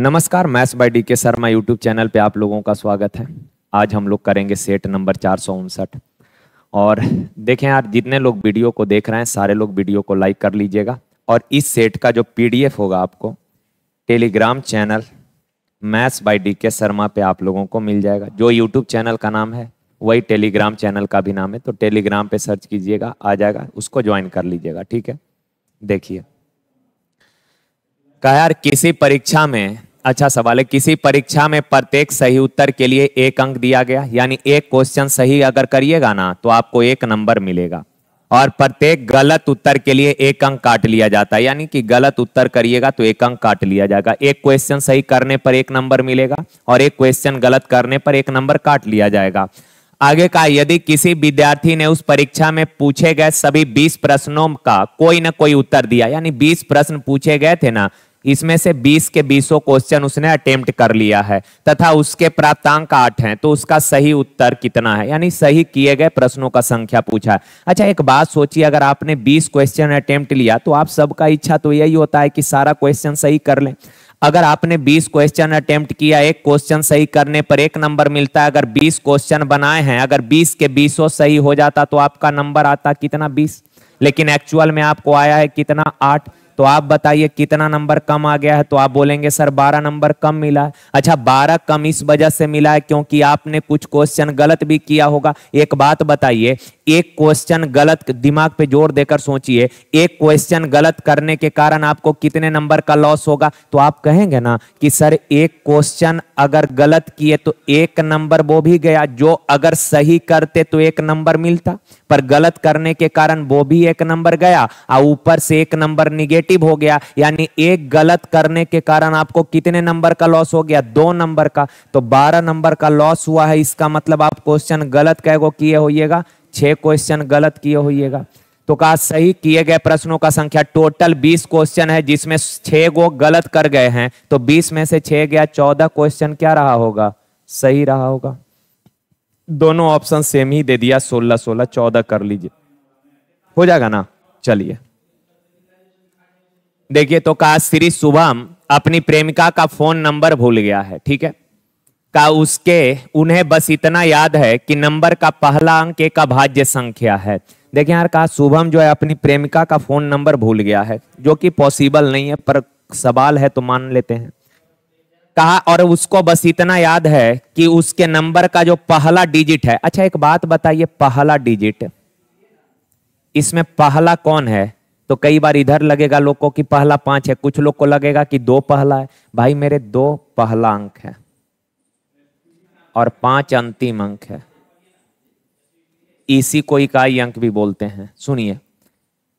नमस्कार, maths by D के Sharma YouTube channel पे आप लोगों का स्वागत है। आज हम लोग करेंगे सेट नंबर 459। और देखें यार, जितने लोग वीडियो को देख रहे हैं सारे लोग वीडियो को लाइक कर लीजिएगा। और इस सेट का जो पीडीएफ होगा आपको Telegram channel maths by D के शर्मा पे आप लोगों को मिल जाएगा। जो यूट्यूब चैनल का नाम है वही टेलीग्राम चैनल का भी नाम है, तो टेलीग्राम पे सर्च कीजिएगा, आ जाएगा, उसको ज्वाइन कर लीजिएगा। ठीक है, देखिए कहा यार किसी परीक्षा में, अच्छा सवाल है, किसी परीक्षा में प्रत्येक सही उत्तर के लिए 1 अंक दिया गया, यानी एक क्वेश्चन सही अगर करिएगा ना तो आपको 1 नंबर मिलेगा। और प्रत्येक गलत उत्तर के लिए 1 अंक काट लिया जाता है, यानी कि गलत उत्तर करिएगा तो 1 अंक काट लिया जाएगा। एक क्वेश्चन सही करने पर 1 नंबर मिलेगा और एक क्वेश्चन गलत करने पर 1 नंबर काट लिया जाएगा। आगे का, यदि किसी विद्यार्थी ने उस परीक्षा में पूछे गए सभी 20 प्रश्नों का कोई ना कोई उत्तर दिया, यानी 20 प्रश्न पूछे गए थे ना, इसमें से 20 के 20 क्वेश्चन उसने अटेम्प्ट कर लिया है तथा उसके प्राप्तांक 8 हैं, तो उसका सही उत्तर कितना है, यानी सही किए गए प्रश्नों का संख्या पूछा है। अच्छा एक बात सोचिए, अगर आपने 20 क्वेश्चन अटेम्प्ट लिया तो आप सबका इच्छा तो यही होता है कि सारा क्वेश्चन सही कर लें। अगर आपने 20 क्वेश्चन अटेम्प्ट किया, एक क्वेश्चन सही करने पर 1 नंबर मिलता है। अगर 20 क्वेश्चन बनाए हैं, अगर 20 के 20 सही हो जाता तो आपका नंबर आता कितना, 20, लेकिन एक्चुअल में आपको आया है कितना, 8। तो आप बताइए कितना नंबर कम आ गया है, तो आप बोलेंगे सर 12 नंबर कम मिला है। अच्छा 12 कम इस वजह से मिला है क्योंकि आपने कुछ क्वेश्चन गलत भी किया होगा। एक बात बताइए, एक क्वेश्चन गलत, दिमाग पे जोर देकर सोचिए, एक क्वेश्चन गलत करने के कारण आपको कितने नंबर का लॉस होगा। तो आप कहेंगे ना कि सर एक क्वेश्चन अगर गलत किए तो 1 नंबर वो भी गया, जो अगर सही करते तो 1 नंबर मिलता, पर गलत करने के कारण वो भी 1 नंबर गया और ऊपर से 1 नंबर निगेटिव हो गया, यानी एक गलत करने के कारण आपको कितने नंबर का लॉस हो गया, 2 नंबर का। तो 12 नंबर का लॉस हुआ है, इसका मतलब आप क्वेश्चन गलत कैगो किए होइएगा, 6 क्वेश्चन गलत किए होइएगा। तो कहा सही किए गए प्रश्नों का संख्या टोटल 20 क्वेश्चन है जिसमें 6 गो गलत कर गए हैं, तो 20 में से 6 गया, 14 क्वेश्चन क्या रहा होगा, सही रहा होगा। दोनों ऑप्शन सेम ही दे दिया, 16 16 14 कर लीजिए, हो जाएगा ना। चलिए देखिए, तो कहा श्री शुभम अपनी प्रेमिका का फोन नंबर भूल गया है। ठीक है, का उन्हें बस इतना याद है कि नंबर का पहला अंक एक अभाज्य संख्या है। देखिए यार, कहा शुभम जो है अपनी प्रेमिका का फोन नंबर भूल गया है, जो कि पॉसिबल नहीं है, पर सवाल है तो मान लेते हैं। कहा और उसको बस इतना याद है कि उसके नंबर का जो पहला डिजिट है। अच्छा एक बात बताइए, पहला डिजिट, इसमें पहला कौन है? तो कई बार इधर लगेगा लोग को कि पहला 5 है, कुछ लोग को लगेगा कि 2 पहला है। भाई मेरे 2 पहला अंक है और 5 अंतिम अंक है, इसी को इकाई अंक भी बोलते हैं। सुनिए,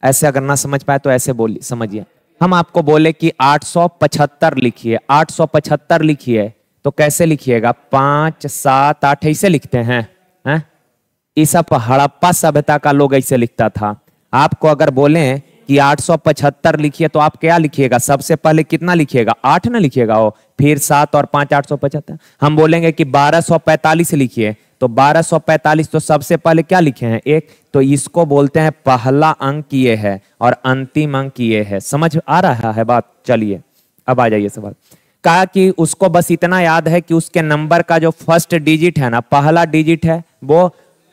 ऐसे अगर ना समझ पाए तो ऐसे बोलिए, समझिए। हम आपको बोले कि 875 लिखिए, 875 लिखिए, तो कैसे लिखिएगा, 5 7 8 ऐसे लिखते हैं, हैं? इस हड़प्पा सभ्यता का लोग ऐसे लिखता था। आपको अगर बोले कि 875 लिखिए तो आप क्या लिखिएगा, सबसे पहले कितना लिखिएगा, 8 ना लिखिएगा, हो फिर 7 और 5 875। हम बोलेंगे कि 1245 लिखिए, तो 1245 तो सबसे पहले क्या लिखे हैं, 1। तो इसको बोलते हैं पहला अंक ये है और अंतिम अंक ये है। समझ आ रहा है बात? चलिए अब आ जाइए सवाल। कहा कि उसको बस इतना याद है कि उसके नंबर का जो फर्स्ट डिजिट है ना, पहला डिजिट है, वो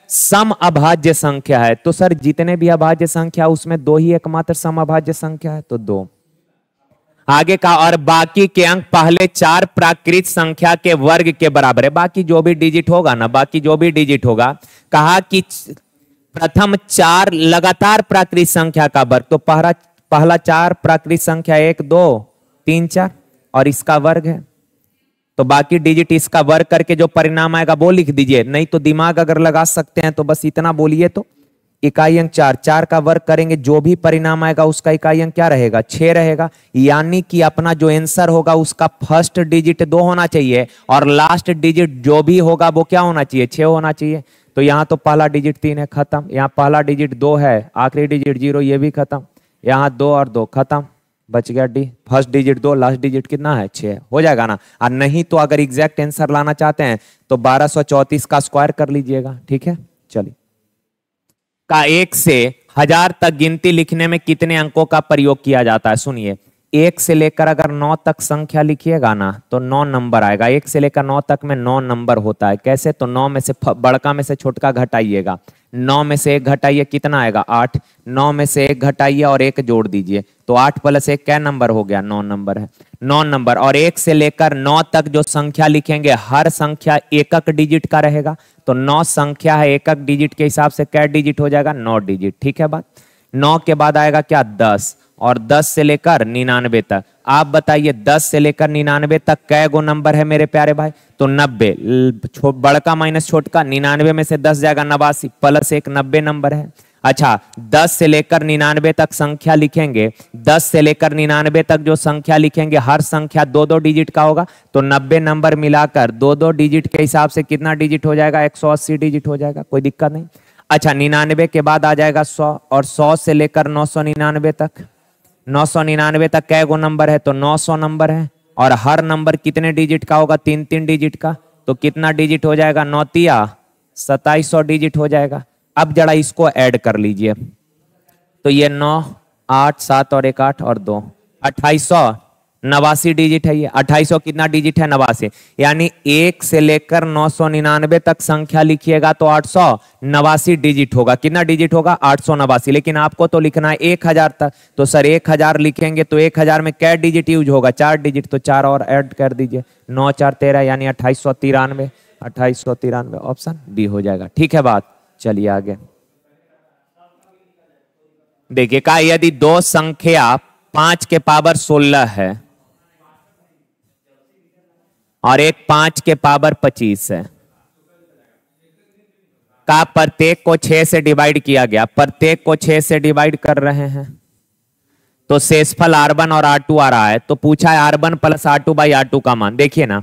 सम अभाज्य संख्या है। तो सर जितने भी अभाज्य संख्या उसमें 2 ही एकमात्र सम अभाज्य संख्या है, तो 2। आगे का, और बाकी के अंक पहले 4 प्राकृत संख्या के वर्ग के बराबर है। बाकी जो भी डिजिट होगा ना, बाकी जो भी डिजिट होगा, कहा कि प्रथम 4 लगातार प्राकृत संख्या का वर्ग, तो पहला 4 प्राकृत संख्या 1 2 3 4 और इसका वर्ग है, तो बाकी डिजिट इसका वर्ग करके जो परिणाम आएगा वो लिख दीजिए। नहीं तो दिमाग अगर लगा सकते हैं तो बस इतना बोलिए, तो इकाई अंक 4, 4 का वर्ग करेंगे, जो भी परिणाम आएगा उसका इकाई अंक क्या रहेगा, 6 रहेगा। यानी कि अपना जो आंसर होगा उसका फर्स्ट डिजिट 2 होना चाहिए और लास्ट डिजिट जो भी होगा वो क्या होना चाहिए, 6 होना चाहिए। तो यहाँ तो पहला डिजिट 3 है, खत्म। यहाँ पहला डिजिट 2 है, आखिरी डिजिट 0, ये भी खत्म। यहाँ 2 और 2 खत्म, बच गया D. First digit 2, last digit कितना है, 6, हो जाएगा ना। और नहीं तो अगर एग्जैक्ट आंसर लाना चाहते हैं तो 1234 का स्क्वायर कर लीजिएगा। ठीक है, चलिए। का 1 से 1000 तक गिनती लिखने में कितने अंकों का प्रयोग किया जाता है? सुनिए, एक से लेकर अगर 9 तक संख्या लिखिएगा ना तो 9 नंबर आएगा। एक से लेकर 9 तक में 9 नंबर होता है। कैसे? तो 9 में से बड़का में से छोटका घटाइएगा। 9 में से एक घटाइए, कितना आएगा? 8। 9 में से एक घटाइए और एक जोड़ दीजिए, तो 8 प्लस 1 क्या नंबर हो गया? 9 नंबर है। 9 नंबर। और 1 से लेकर 9 तक जो संख्या लिखेंगे हर संख्या एकक डिजिट का रहेगा। तो 9 संख्या है, एकक डिजिट के हिसाब से क्या डिजिट हो जाएगा? 9 डिजिट। ठीक है बात। 9 के बाद आएगा क्या? 10। और 10 से लेकर 99 तक। आप बताइए 10 से लेकर 99 तक कै गो नंबर है मेरे प्यारे भाई? तो 90। बड़का माइनस छोटका, 99 में से 10 जाएगा 89 प्लस 1, 90 नंबर है। अच्छा, 10 से लेकर 99 तक संख्या लिखेंगे। 10 से लेकर 99 तक जो संख्या लिखेंगे हर संख्या 2-2 डिजिट का होगा। तो 90 नंबर मिलाकर 2-2 डिजिट के हिसाब से कितना डिजिट हो जाएगा? 180 डिजिट हो जाएगा। कोई दिक्कत नहीं। अच्छा, 99 के बाद आ जाएगा 100। और 100 से लेकर 999 तक। 999 तक कै गो नंबर है? तो 900 नंबर है। और हर नंबर कितने डिजिट का होगा? 3-3 डिजिट का। तो कितना डिजिट हो जाएगा? 9 2700 डिजिट हो जाएगा। अब जरा इसको ऐड कर लीजिए। तो ये 9, 8, 7 और 1 8 और 2 2800 89 डिजिट है। ये 2800 कितना डिजिट है? 89। यानी 1 से लेकर 999 तक संख्या लिखिएगा तो 889 डिजिट होगा। कितना डिजिट होगा? 889। लेकिन आपको तो लिखना है 1000 तक। तो सर 1000 लिखेंगे तो 1000 में क्या डिजिट यूज होगा? 4 डिजिट। तो 4 और ऐड कर दीजिए। 9 4 13 यानी 2893। 2893 ऑप्शन डी हो जाएगा। ठीक है बात। चलिए आगे देखिए। कहा यदि दो संख्या 5 के पावर 16 है और एक 5 के पावर 25 है, का प्रत्येक को 6 से डिवाइड किया गया। प्रत्येक को 6 से डिवाइड कर रहे हैं तो शेषफल R1 और R2 आ रहा है। तो पूछा है R1 plus R2 by R2 का मान। देखिए ना,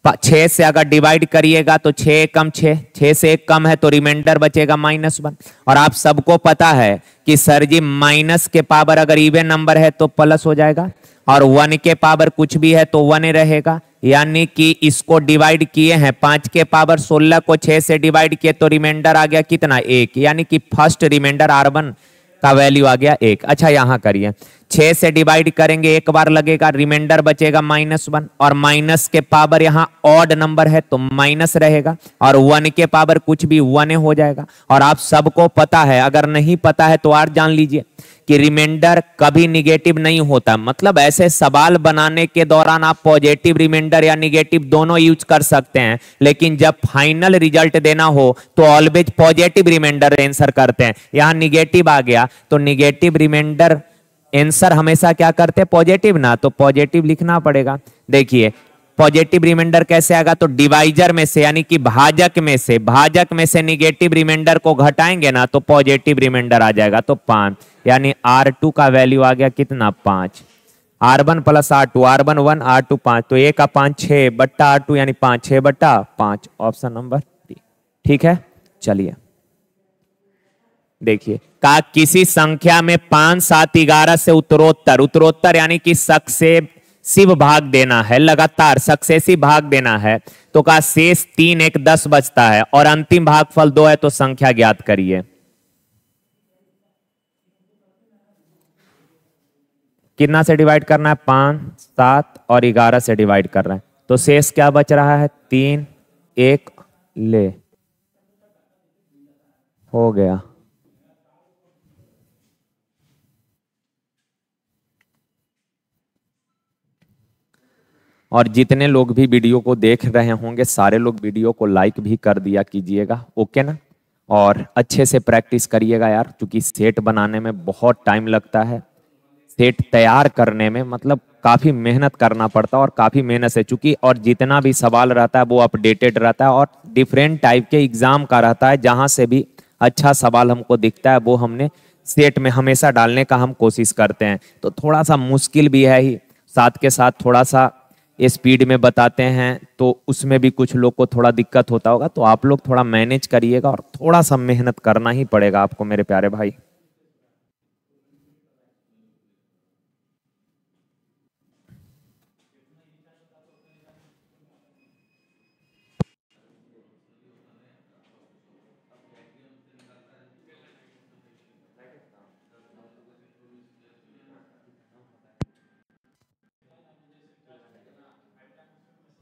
6 से अगर डिवाइड करिएगा तो 6 कम 6, 6 से 1 कम है तो रिमाइंडर बचेगा -1। और आप सबको पता है कि सर जी माइनस के पावर अगर इवन नंबर है तो प्लस हो जाएगा, और 1 के पावर कुछ भी है तो 1 रहेगा। यानी कि इसको डिवाइड किए हैं 5 के पावर 16 को 6 से डिवाइड किए तो रिमाइंडर आ गया कितना? 1। यानी कि फर्स्ट रिमाइंडर R1 का वैल्यू आ गया 1। अच्छा, यहां करिए। 6 से डिवाइड करेंगे एक बार लगेगा, रिमाइंडर बचेगा -1। और माइनस के पावर यहाँ ऑड नंबर है तो माइनस रहेगा, और 1 के पावर कुछ भी 1 हो जाएगा। और आप सबको पता है, अगर नहीं पता है तो और जान लीजिए कि रिमाइंडर कभी निगेटिव नहीं होता। मतलब ऐसे सवाल बनाने के दौरान आप पॉजिटिव रिमाइंडर या निगेटिव दोनों यूज कर सकते हैं, लेकिन जब फाइनल रिजल्ट देना हो तो ऑलवेज पॉजिटिव रिमाइंडर आंसर करते हैं। यहां निगेटिव आ गया तो निगेटिव रिमाइंडर आंसर हमेशा क्या करते हैं? पॉजिटिव ना, तो पॉजिटिव लिखना पड़ेगा। देखिए पॉजिटिव रिमाइंडर कैसे आएगा? तो डिवाइजर में से यानी कि भाजक में से निगेटिव रिमाइंडर को घटाएंगे ना तो पॉजिटिव रिमाइंडर आ जाएगा। तो 5 यानी R2 का वैल्यू आ गया कितना? 5। R1 plus R2, R1 1 R2 5, तो 1 का 5 6 बट्टा R2 यानी 5 6 बट्टा 5। Option number D. ठीक है, चलिए देखिए। का किसी संख्या में 5 7 11 से उत्तरोत्तर यानी कि सक्सेसिव भाग देना है, लगातार सक्सेसिव भाग देना है, तो का शेष 3 1 10 बचता है और अंतिम भागफल 2 है, तो संख्या ज्ञात करिए। कितना से डिवाइड करना है? 5 7 और 11 से डिवाइड कर रहे हैं, तो शेष क्या बच रहा है? 3 1 ले हो गया। और जितने लोग भी वीडियो को देख रहे होंगे सारे लोग वीडियो को लाइक भी कर दिया कीजिएगा, ओके ना। और अच्छे से प्रैक्टिस करिएगा यार, क्योंकि सेट बनाने में बहुत टाइम लगता है। सेट तैयार करने में मतलब काफ़ी मेहनत करना पड़ता है, और काफ़ी मेहनत से चूंकि और जितना भी सवाल रहता है वो अपडेटेड रहता है, और डिफरेंट टाइप के एग्जाम का रहता है। जहाँ से भी अच्छा सवाल हमको दिखता है वो हमने सेट में हमेशा डालने का हम कोशिश करते हैं। तो थोड़ा सा मुश्किल भी है ही, साथ के साथ थोड़ा सा स्पीड में बताते हैं तो उसमें भी कुछ लोग को थोड़ा दिक्कत होता होगा। तो आप लोग थोड़ा मैनेज करिएगा, और थोड़ा सा मेहनत करना ही पड़ेगा आपको मेरे प्यारे भाई।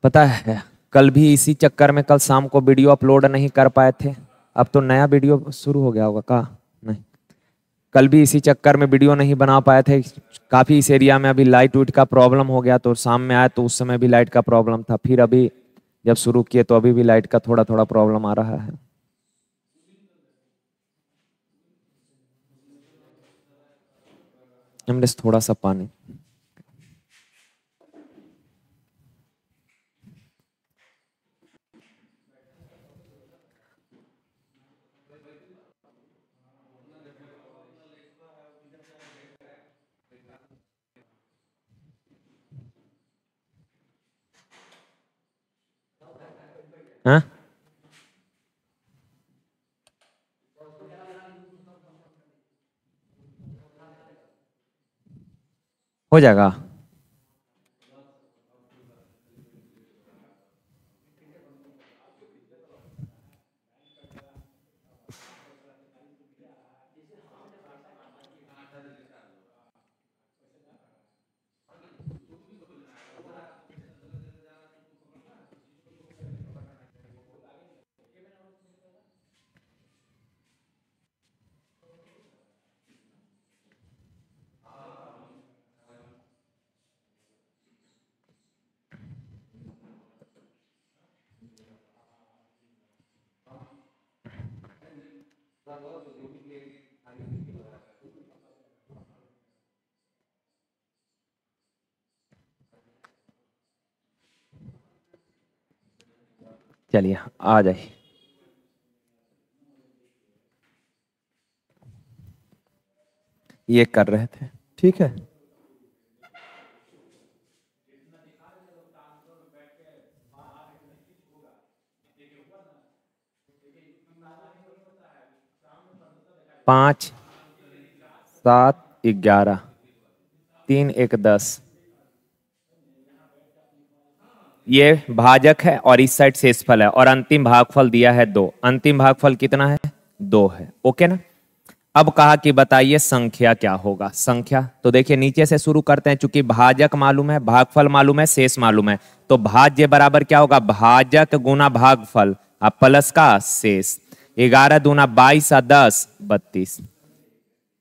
पता है कल भी इसी चक्कर में कल शाम को वीडियो अपलोड नहीं कर पाए थे। अब तो नया वीडियो शुरू हो गया होगा का नहीं, कल भी इसी चक्कर में वीडियो नहीं बना पाए थे। काफ़ी इस एरिया में अभी लाइट वाइट का प्रॉब्लम हो गया, तो शाम में आया तो उस समय भी लाइट का प्रॉब्लम था। फिर अभी जब शुरू किए तो अभी भी लाइट का थोड़ा थोड़ा प्रॉब्लम आ रहा है। हमने थोड़ा सा पानी हाँ? हो जाएगा। चलिए आ जाइए। ये कर रहे थे, ठीक है। पाँच, 7, 11, 3, 1, 10। ये भाजक है और इस साइड शेषफल है और अंतिम भागफल दिया है 2। अंतिम भागफल कितना है? 2 है। ओके ना। अब कहा कि बताइए संख्या क्या होगा। संख्या तो देखिए नीचे से शुरू करते हैं, चूंकि भाजक मालूम है, भागफल मालूम है, शेष मालूम है, तो भाज्य बराबर क्या होगा? भाजक गुना भागफल अब प्लस का शेष। 11 दूना 22 और 10 32।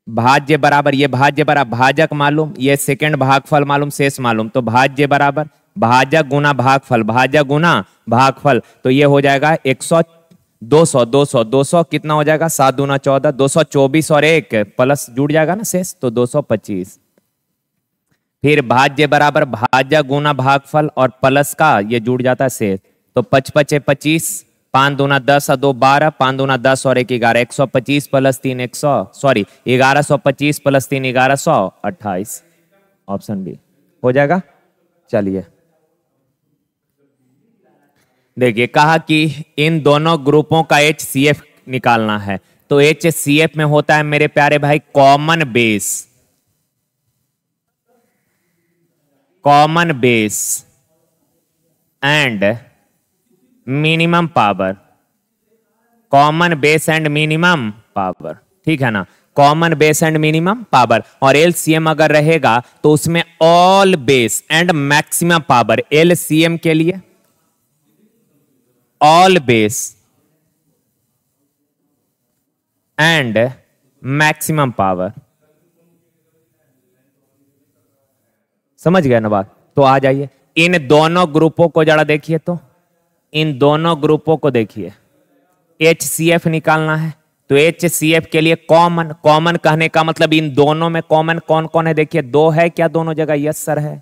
भाज्य बराबर, ये भाज्य बराबर भाजक मालूम, ये सेकंड भागफल मालूम, शेष मालूम, तो भाज्य बराबर भाजक गुना भागफल, भाजक गुना भागफल, तो ये हो जाएगा 100 200 200 200 कितना हो जाएगा? 7 दूना 14, 224 और 1 प्लस जुड़ जाएगा ना शेष, तो 225। फिर भाज्य बराबर भाजक गुना भागफल और प्लस का ये जुड़ जाता है शेष, तो 55 25, 5 दूना 10 और 2 12, 5 दूना 10 और 1 11, 125 plus 3 100 sorry 1125 plus 3 1128। Option B हो जाएगा। चलिए देखिए कहा कि इन दोनों ग्रुपों का HCF निकालना है, तो HCF में होता है मेरे प्यारे भाई common base, common base and minimum power, common base and minimum power, ठीक है ना। Common base and minimum power, और LCM अगर रहेगा तो उसमें all base and maximum power. LCM के लिए all base and maximum power, समझ गए ना बात? तो आ जाइए इन दोनों ग्रुपों को जरा देखिए, तो इन दोनों ग्रुपों को देखिए, HCF निकालना है, तो HCF के लिए कॉमन, कॉमन कहने का मतलब इन दोनों में कॉमन कौन कौन है? देखिए 2 है क्या दोनों जगह? यस सर है।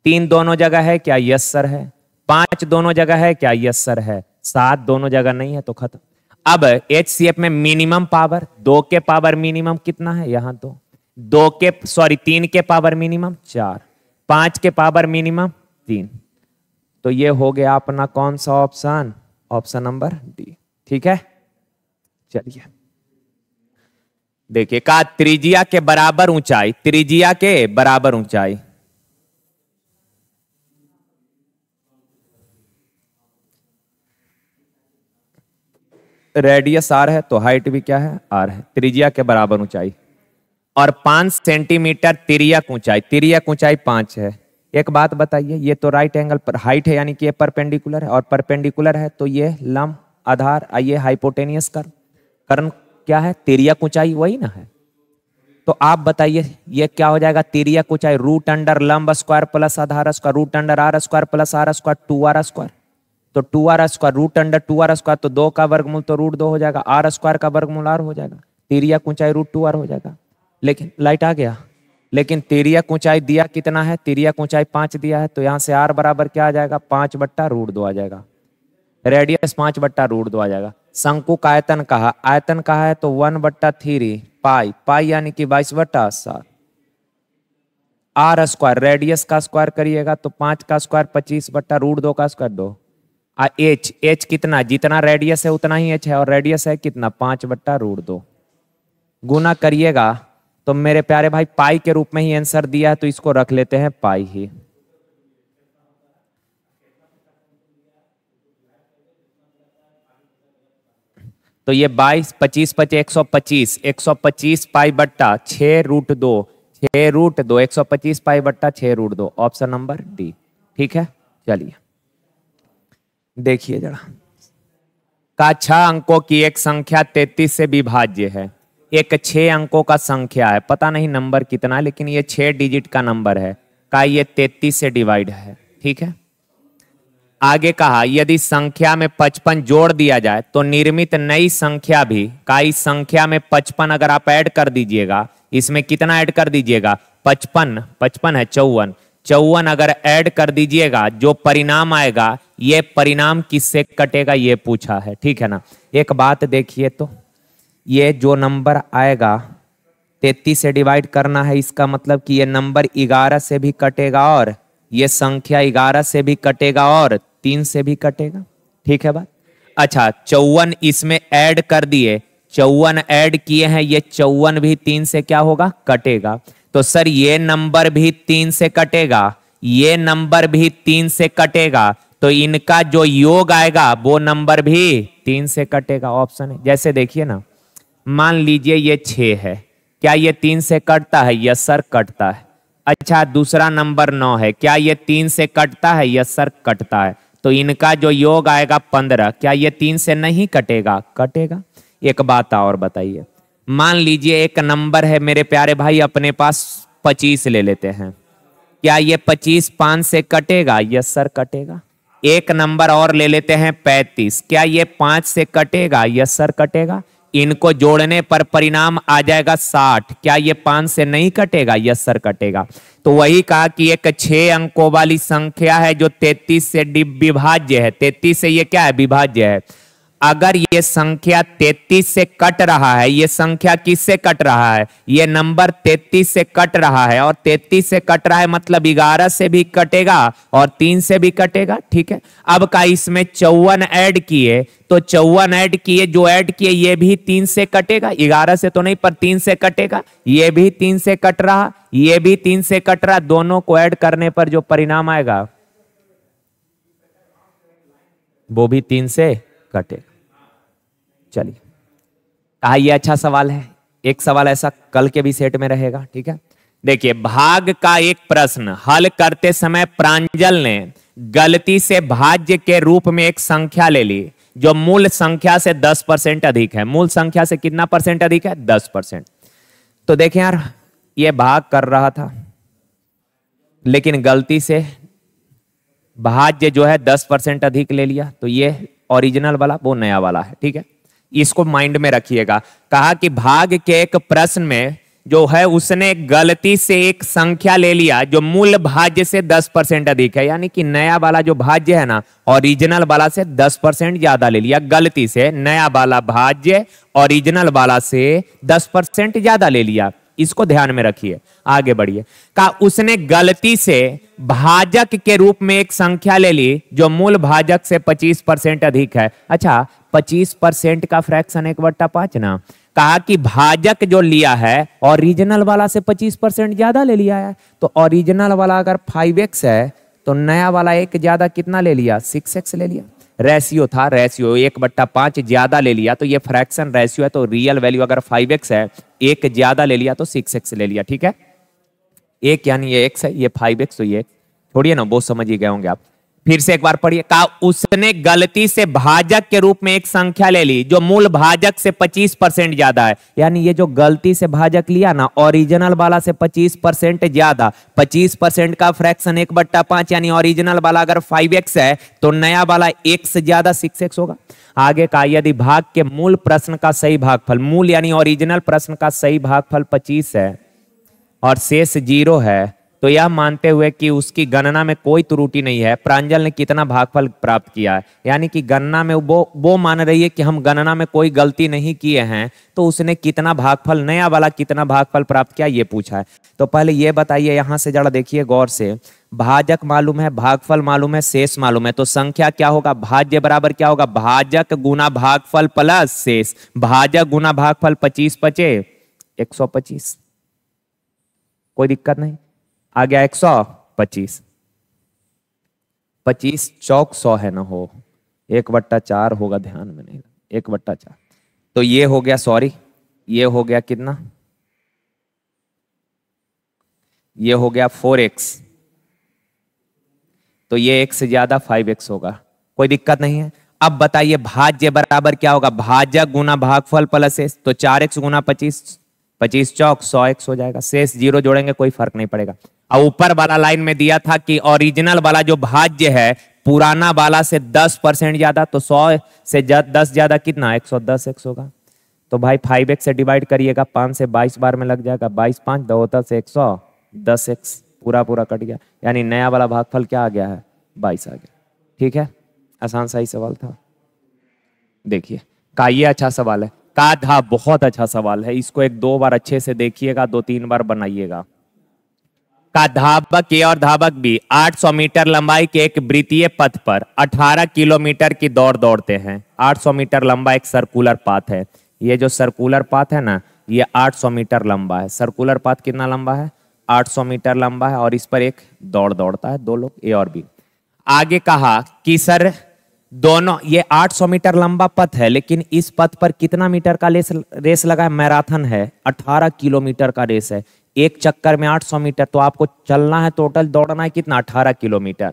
3 दोनों जगह है क्या? यस सर है। 5 दोनों जगह है क्या? यस सर है। 7 दोनों जगह नहीं है तो खत्म। अब HCF में मिनिमम पावर, 2 के पावर मिनिमम कितना है? यहां 2 के 3 के पावर मिनिमम 4, 5 के पावर मिनिमम 3, तो ये हो गया अपना कौन सा ऑप्शन? ऑप्शन नंबर डी, ठीक है। चलिए देखिए कहा त्रिज्या के बराबर ऊंचाई, त्रिज्या के बराबर ऊंचाई, रेडियस आर है तो हाइट भी क्या है? आर है। त्रिज्या के बराबर ऊंचाई और 5 सेंटीमीटर तिर्यक ऊंचाई, तिर्यक ऊंचाई 5 है। एक बात बताइए, ये तो राइट एंगल पर हाइट है यानी कि ये परपेंडिकुलर है, और परपेंडिकुलर है तो ये लंब आधार, ये हाइपोटेनियस कर्व। कर्ण क्या है? तिर्यक ऊंचाई, वही ना है। तो आप बताइए ये क्या हो जाएगा? तिर्यक ऊंचाई रूट अंडर लंब स्क्वायर प्लस आधार square, root under R square plus R square, 2r square. तो 2r square root under 2r square, तो 2 का वर्गमूल तो रूट 2 हो जाएगा, आर स्क्वायर का वर्गमूल आर हो जाएगा, तिर्यक ऊंचाई रूट 2r हो जाएगा। लेकिन लाइट आ गया, लेकिन तिर्यक ऊंचाई दिया कितना है? तिर्यक ऊंचाई 5 दिया है, तो यहाँ से r बराबर क्या आ जाएगा? 5/√2 आ जाएगा। रेडियस 5/√2 आ जाएगा। शंकु का आयतन कहा, आयतन कहा है तो 1/3 पाई, पाई यानी कि 22/7। आर स्क्वायर रेडियस का स्क्वायर करिएगा तो 5 का स्क्वायर 25/√2 का स्क्वायर 2। एच, एच कितना? जितना रेडियस है उतना ही एच है, और रेडियस है कितना? 5/√2। गुना करिएगा तो मेरे प्यारे भाई पाई के रूप में ही आंसर दिया है, तो इसको रख लेते हैं पाई ही। तो ये 22, 25, 125, 125 पाई बट्टा 6√2, 6√2, 125 पाई बट्टा 6√2, ऑप्शन नंबर डी। ठीक है, चलिए देखिए जरा। का 6 अंकों की एक संख्या 33 से विभाज्य है। एक 6 अंकों का संख्या है, पता नहीं नंबर कितना, लेकिन ये 6 डिजिट का नंबर है। का ये 33 से डिवाइड है। ठीक है, आगे कहा यदि संख्या में 55 जोड़ दिया जाए तो निर्मित नई संख्या भी, का इस संख्या में 55 अगर आप ऐड कर दीजिएगा, इसमें कितना ऐड कर दीजिएगा? 55, 55 है 54, 54 अगर ऐड कर दीजिएगा, जो परिणाम आएगा ये परिणाम किससे कटेगा ये पूछा है। ठीक है ना। एक बात देखिए, तो ये जो नंबर आएगा 33 से डिवाइड करना है, इसका मतलब कि ये नंबर 11 से भी कटेगा, और ये संख्या 11 से भी कटेगा, और 3 से भी कटेगा। ठीक है बात। अच्छा, 54 इसमें ऐड कर दिए, 54 ऐड किए हैं, ये 54 भी 3 से क्या होगा? कटेगा। तो सर ये नंबर भी 3 से कटेगा, ये नंबर भी 3 से कटेगा, तो इनका जो योग आएगा वो नंबर भी 3 से कटेगा। ऑप्शन है। जैसे देखिए ना, मान लीजिए ये 6 है, क्या ये 3 से कटता है? यस सर कटता है। अच्छा, दूसरा नंबर 9 है, क्या ये 3 से कटता है? यस सर कटता है। तो इनका जो योग आएगा 15, क्या ये 3 से नहीं कटेगा? कटेगा। एक बात और बताइए, मान लीजिए एक नंबर है मेरे प्यारे भाई अपने पास 25 ले लेते हैं, क्या ये 25 5 से कटेगा? यस सर कटेगा। एक नंबर और ले लेते हैं 35, क्या ये 5 से कटेगा? यस सर कटेगा। इनको जोड़ने पर परिणाम आ जाएगा 60, क्या ये 5 से नहीं कटेगा? यस सर कटेगा। तो वही कहा कि एक 6 अंकों वाली संख्या है जो 33 से विभाज्य है। 33 से ये क्या है? विभाज्य है। अगर ये संख्या 33 से कट रहा है, ये संख्या किससे कट रहा है? ये नंबर 33 से कट रहा है, और 33 से कट रहा है मतलब 11 से भी कटेगा और 3 से भी कटेगा। ठीक है, अब का इसमें 54 ऐड किए, तो 54 ऐड किए, जो ऐड किए ये भी 3 से कटेगा, 11 से तो नहीं पर 3 से कटेगा। ये भी 3 से कट रहा, ये भी 3 से कट रहा, दोनों को ऐड करने पर जो परिणाम आएगा वो भी 3 से कटेगा। चलिए, कहा ये अच्छा सवाल है। एक सवाल ऐसा कल के भी सेट में रहेगा। ठीक है, देखिए, भाग का एक प्रश्न हल करते समय प्रांजल ने गलती से भाज्य के रूप में एक संख्या ले ली जो मूल संख्या से 10% अधिक है। मूल संख्या से कितना परसेंट अधिक है? 10%। तो देखें यार, ये भाग कर रहा था लेकिन गलती से भाज्य जो है 10% अधिक ले लिया, तो ये ओरिजिनल वाला वो नया वाला है। ठीक है, इसको माइंड में रखिएगा। कहा कि भाग के एक प्रश्न में जो है उसने गलती से एक संख्या ले लिया जो मूल भाज्य से 10% अधिक है, यानी कि नया वाला जो भाज्य है ना, ओरिजिनल वाला से 10% ज्यादा ले लिया। गलती से नया वाला भाज्य ओरिजिनल वाला से 10% ज्यादा ले लिया। इसको ध्यान में रखिए, आगे बढ़िए। का उसने गलती से भाजक के रूप में एक संख्या ले ली जो मूल भाजक से 25% अधिक है। अच्छा, 25% का फ्रैक्शन 1/5 ना। कहा कि भाजक जो लिया है ओरिजिनल वाला से 25% ज्यादा ले लिया है, तो ओरिजिनल वाला अगर 5x है तो नया वाला एक ज्यादा कितना ले लिया? 6x ले लिया। रेशियो था, रेशियो 1/5 ज्यादा ले लिया, तो ये फ्रैक्शन रेशियो है, तो रियल वैल्यू अगर 5x है, एक ज्यादा ले लिया तो 6x ले लिया। ठीक है, एक यानी ये x है, ये 5x, तो ये थोड़ी है ना, वो समझ ही गए होंगे आप। फिर से एक बार पढ़िए। कहा उसने गलती से भाजक के रूप में एक संख्या ले ली जो मूल भाजक से 25% ज्यादा है। यानी ये जो गलती से भाजक लिया ना, ओरिजिनल वाला से 25% ज्यादा, 25% का फ्रैक्शन 1/5, यानी ओरिजिनल वाला अगर 5x है तो नया वाला 1 से ज्यादा 6x होगा। आगे का यदि भाग के मूल प्रश्न का सही भागफल, मूल यानी ओरिजिनल प्रश्न का सही भागफल 25 है और शेष 0 है, तो यह मानते हुए कि उसकी गणना में कोई त्रुटि नहीं है, प्रांजल ने कितना भागफल प्राप्त किया है। यानी कि गणना में वो मान रही है कि हम गणना में कोई गलती नहीं किए हैं, तो उसने कितना भागफल, नया वाला कितना भागफल प्राप्त किया, ये पूछा है। तो पहले ये बताइए, यहां से जरा देखिए गौर से, भाजक मालूम है, भागफल मालूम है, शेष मालूम है, तो संख्या क्या होगा, भाज्य बराबर क्या होगा, भाजक गुना भागफल प्लस शेष। भाजक गुना भागफल 25 पचे 125, कोई दिक्कत नहीं। आ गया 125, 25 चौक 100 है ना, हो 1/4 होगा, ध्यान में नहीं, 1/4। तो ये हो गया, सॉरी ये हो गया कितना, ये हो गया 4x, तो ये 1 से ज्यादा 5x होगा, कोई दिक्कत नहीं है। अब बताइए भाज्य बराबर क्या होगा, भाजक गुना भागफल प्लस शेष, तो 4x गुना 25, 25 चौक 100x हो जाएगा, शेष 0 जोड़ेंगे कोई फर्क नहीं पड़ेगा। और ऊपर वाला लाइन में दिया था कि ओरिजिनल वाला जो भाज्य है पुराना वाला से 10% ज्यादा, तो 100 से 10 ज्यादा कितना, 110x होगा। तो भाई 5x से डिवाइड करिएगा, 5 से 22 बार में लग जाएगा, 22 5 2 से 110x, पूरा पूरा कट गया, यानी नया वाला भागफल क्या आ गया है, 22 आ गया। ठीक है, आसान सा ही सवाल था। देखिए का ये अच्छा सवाल है, का था बहुत अच्छा सवाल है, इसको 1-2 बार अच्छे से देखिएगा, 2-3 बार बनाइएगा। का धावक ए और धावक बी 800 मीटर लंबाई के एक वृत्तीय पथ पर 18 किलोमीटर की दौड़ दौड़ते हैं। 800 मीटर लंबा एक सर्कुलर पाथ है, ये जो सर्कुलर पाथ है ना, ये 800 मीटर लंबा है। सर्कुलर पाथ कितना लंबा है, 800 मीटर लंबा है, और इस पर एक दौड़ दौड़ता है, 2 लोग, ए और बी। आगे कहा कि सर दोनों, ये 800 मीटर लंबा पथ है, लेकिन इस पथ पर कितना मीटर का रेस लगा है, मैराथन है, 18 किलोमीटर का रेस है, एक चक्कर में 800 मीटर, तो आपको चलना है, टोटल दौड़ना है कितना, 18 किलोमीटर।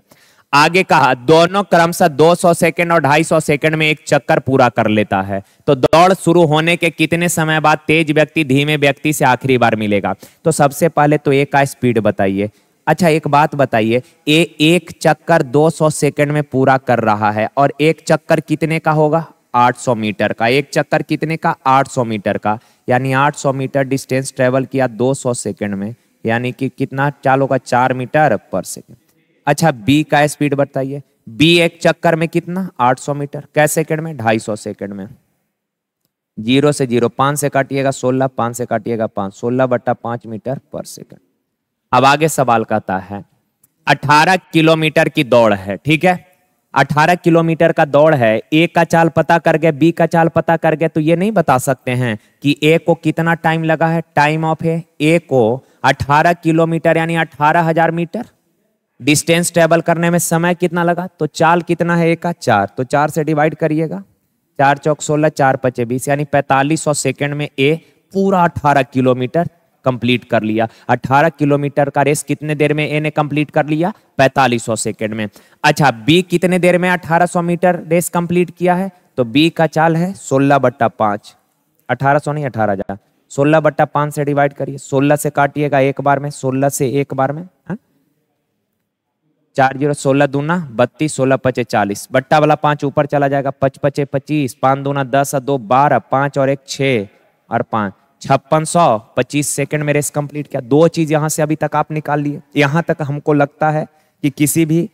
आगे कहा दोनों क्रमशः 200 सेकंड और 250 सेकंड में एक चक्कर पूरा कर लेता है, तो दौड़ शुरू होने के कितने समय बाद तेज व्यक्ति धीमे व्यक्ति से आखिरी बार मिलेगा। तो सबसे पहले तो ए का स्पीड बताइए। अच्छा एक बात बताइए, ए एक चक्कर 200 सेकंड में पूरा कर रहा है, और एक चक्कर कितने का होगा, 800 मीटर का। एक चक्कर कितने का, 800 मीटर का, यानी 800 मीटर डिस्टेंस ट्रेवल किया 200 सेकंड में, यानी कि कितना चाल होगा, 4 मीटर पर सेकंड। अच्छा बी का स्पीड बताइए, बी एक चक्कर में कितना, 800 मीटर, कै सेकंड में, 250 सेकंड में। 0 से 0, 5 से काटिएगा 16, 5 से काटिएगा 5, 16/5 मीटर पर सेकंड। अब आगे सवाल कहता है 18 किलोमीटर की दौड़ है, ठीक है, 18 किलोमीटर का दौड़ है, ए का चाल पता कर गए, बी का चाल पता कर गए, तो ये नहीं बता सकते हैं कि ए को कितना टाइम लगा है, टाइम ऑफ है ए को 18 किलोमीटर यानी 18,000 मीटर डिस्टेंस ट्रेवल करने में समय कितना लगा, तो चाल कितना है ए का, 4, तो 4 से डिवाइड करिएगा, 4 चौक 16, 4 पचे 20, यानी 4500 सेकंड में ए पूरा 18 किलोमीटर कंप्लीट कर लिया। 18 किलोमीटर का रेस कितने देर में ए ने कंप्लीट कर लिया, 4500 सेकंड में। अच्छा बी कितने देर में 1800 मीटर रेस कंप्लीट किया है, तो बी का चाल है 16/5, 1800 नहीं 18,000, 16/5 से डिवाइड करिए, 16 से काटिएगा एक बार में, 16 से एक बार में, 4 0 16 दूना 32, 16 पचे 40, बट्टा वाला 5 ऊपर चला जाएगा, 5 पचे 25, 5 दूना 10, 2 12, 5 और 1 6 और 5 5625 सेकंड में रेस कंप्लीट किया। 2 चीज यहां से अभी तक आप निकाल लिए। यहां तक हमको लगता है कि किसी भी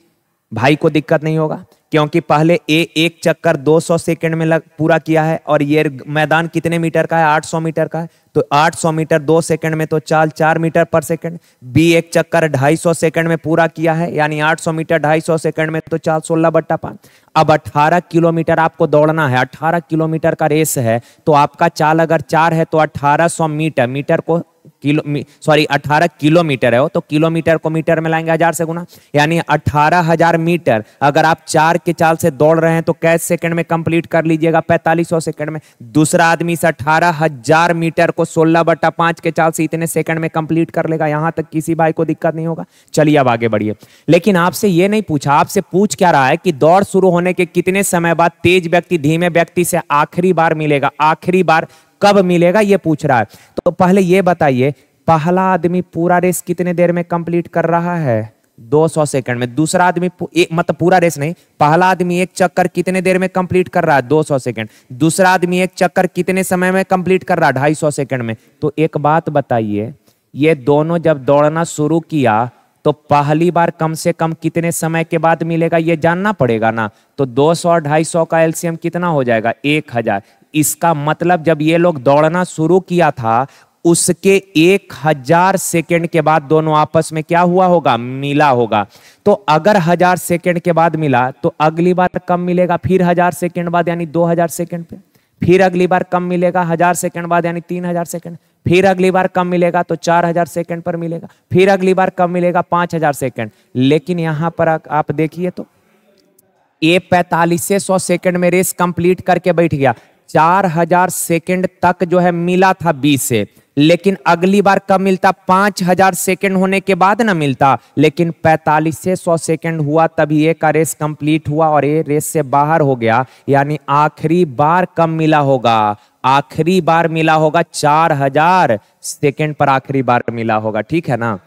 भाई को दिक्कत नहीं होगा, क्योंकि पहले ए एक चक्कर 200 सेकंड में पूरा किया है, और ये मैदान कितने मीटर का है, 800 मीटर का है, तो 800 मीटर 2 सेकंड में, तो चाल 4 मीटर पर सेकंड। बी एक चक्कर 250 सेकंड में पूरा किया है, यानी 800 मीटर 250 सेकंड में, तो चाल 16/5। अब 18 किलोमीटर आपको दौड़ना है, 18 किलोमीटर का रेस है, तो आपका चाल अगर 4 है तो 1800 मीटर, मीटर को 18 किलोमीटर है वो, तो किलोमीटर को मीटर में लाएंगे 1000 से गुना, यानी 18,000 मीटर अगर आप 4 के चाल से दौड़ रहे हैं तो कैसे सेकंड में कंप्लीट कर लीजिएगा? 4500 सेकंड में। दूसरा आदमी से 18,000 मीटर को 16/5 के चाल से इतने सेकंड में कंप्लीट कर लेगा। यहां तक किसी भाई को दिक्कत नहीं होगा। चलिए अब आगे बढ़िए। लेकिन आपसे ये नहीं पूछा, आपसे पूछ क्या रहा है कि दौड़ शुरू होने के कितने समय बाद तेज व्यक्ति धीमे व्यक्ति से आखिरी बार मिलेगा, आखिरी बार कब मिलेगा ये पूछ रहा है। तो पहले ये बताइए, पहला आदमी पूरा रेस कितने देर में कंप्लीट कर रहा है? 200 सेकंड में। दूसरा आदमी मतलब पूरा रेस नहीं, पहला आदमी एक चक्कर कितने देर में कंप्लीट कर रहा है? 200 सेकंड। दूसरा आदमी एक चक्कर कितने समय में कंप्लीट कर रहा है? 250 सेकंड में। तो एक बात बताइए, ये दोनों जब दौड़ना शुरू किया तो पहली बार कम से कम कितने समय के बाद मिलेगा ये जानना पड़ेगा ना। तो 200 और 250 का एलसीएम कितना हो जाएगा? 1000। इसका मतलब जब ये लोग दौड़ना शुरू किया था उसके 1000 सेकंड के बाद दोनों आपस में क्या हुआ होगा? मिला होगा। तो अगर 1000 सेकंड के बाद मिला तो अगली बार कब मिलेगा? फिर 1000 सेकंड बाद, यानी 2000 सेकंड पे। फिर अगली बार कब मिलेगा? 1000 सेकंड बाद, यानी 3000 सेकंड। फिर अगली बार कब मिलेगा? तो 4000 सेकंड पर मिलेगा। फिर अगली बार कब मिलेगा? 5000 सेकंड। लेकिन यहां पर आप देखिए तो ये 4500 सेकंड में रेस कंप्लीट करके बैठ गया। 4000 सेकंड तक जो है मिला था 20 से, लेकिन अगली बार कब मिलता? 5000 सेकंड होने के बाद ना मिलता। लेकिन 4500 सेकंड हुआ तभी ये का रेस कंप्लीट हुआ और ये रेस से बाहर हो गया। यानी आखिरी बार कब मिला होगा? आखिरी बार मिला होगा 4000 सेकंड पर आखिरी बार मिला होगा। ठीक है ना?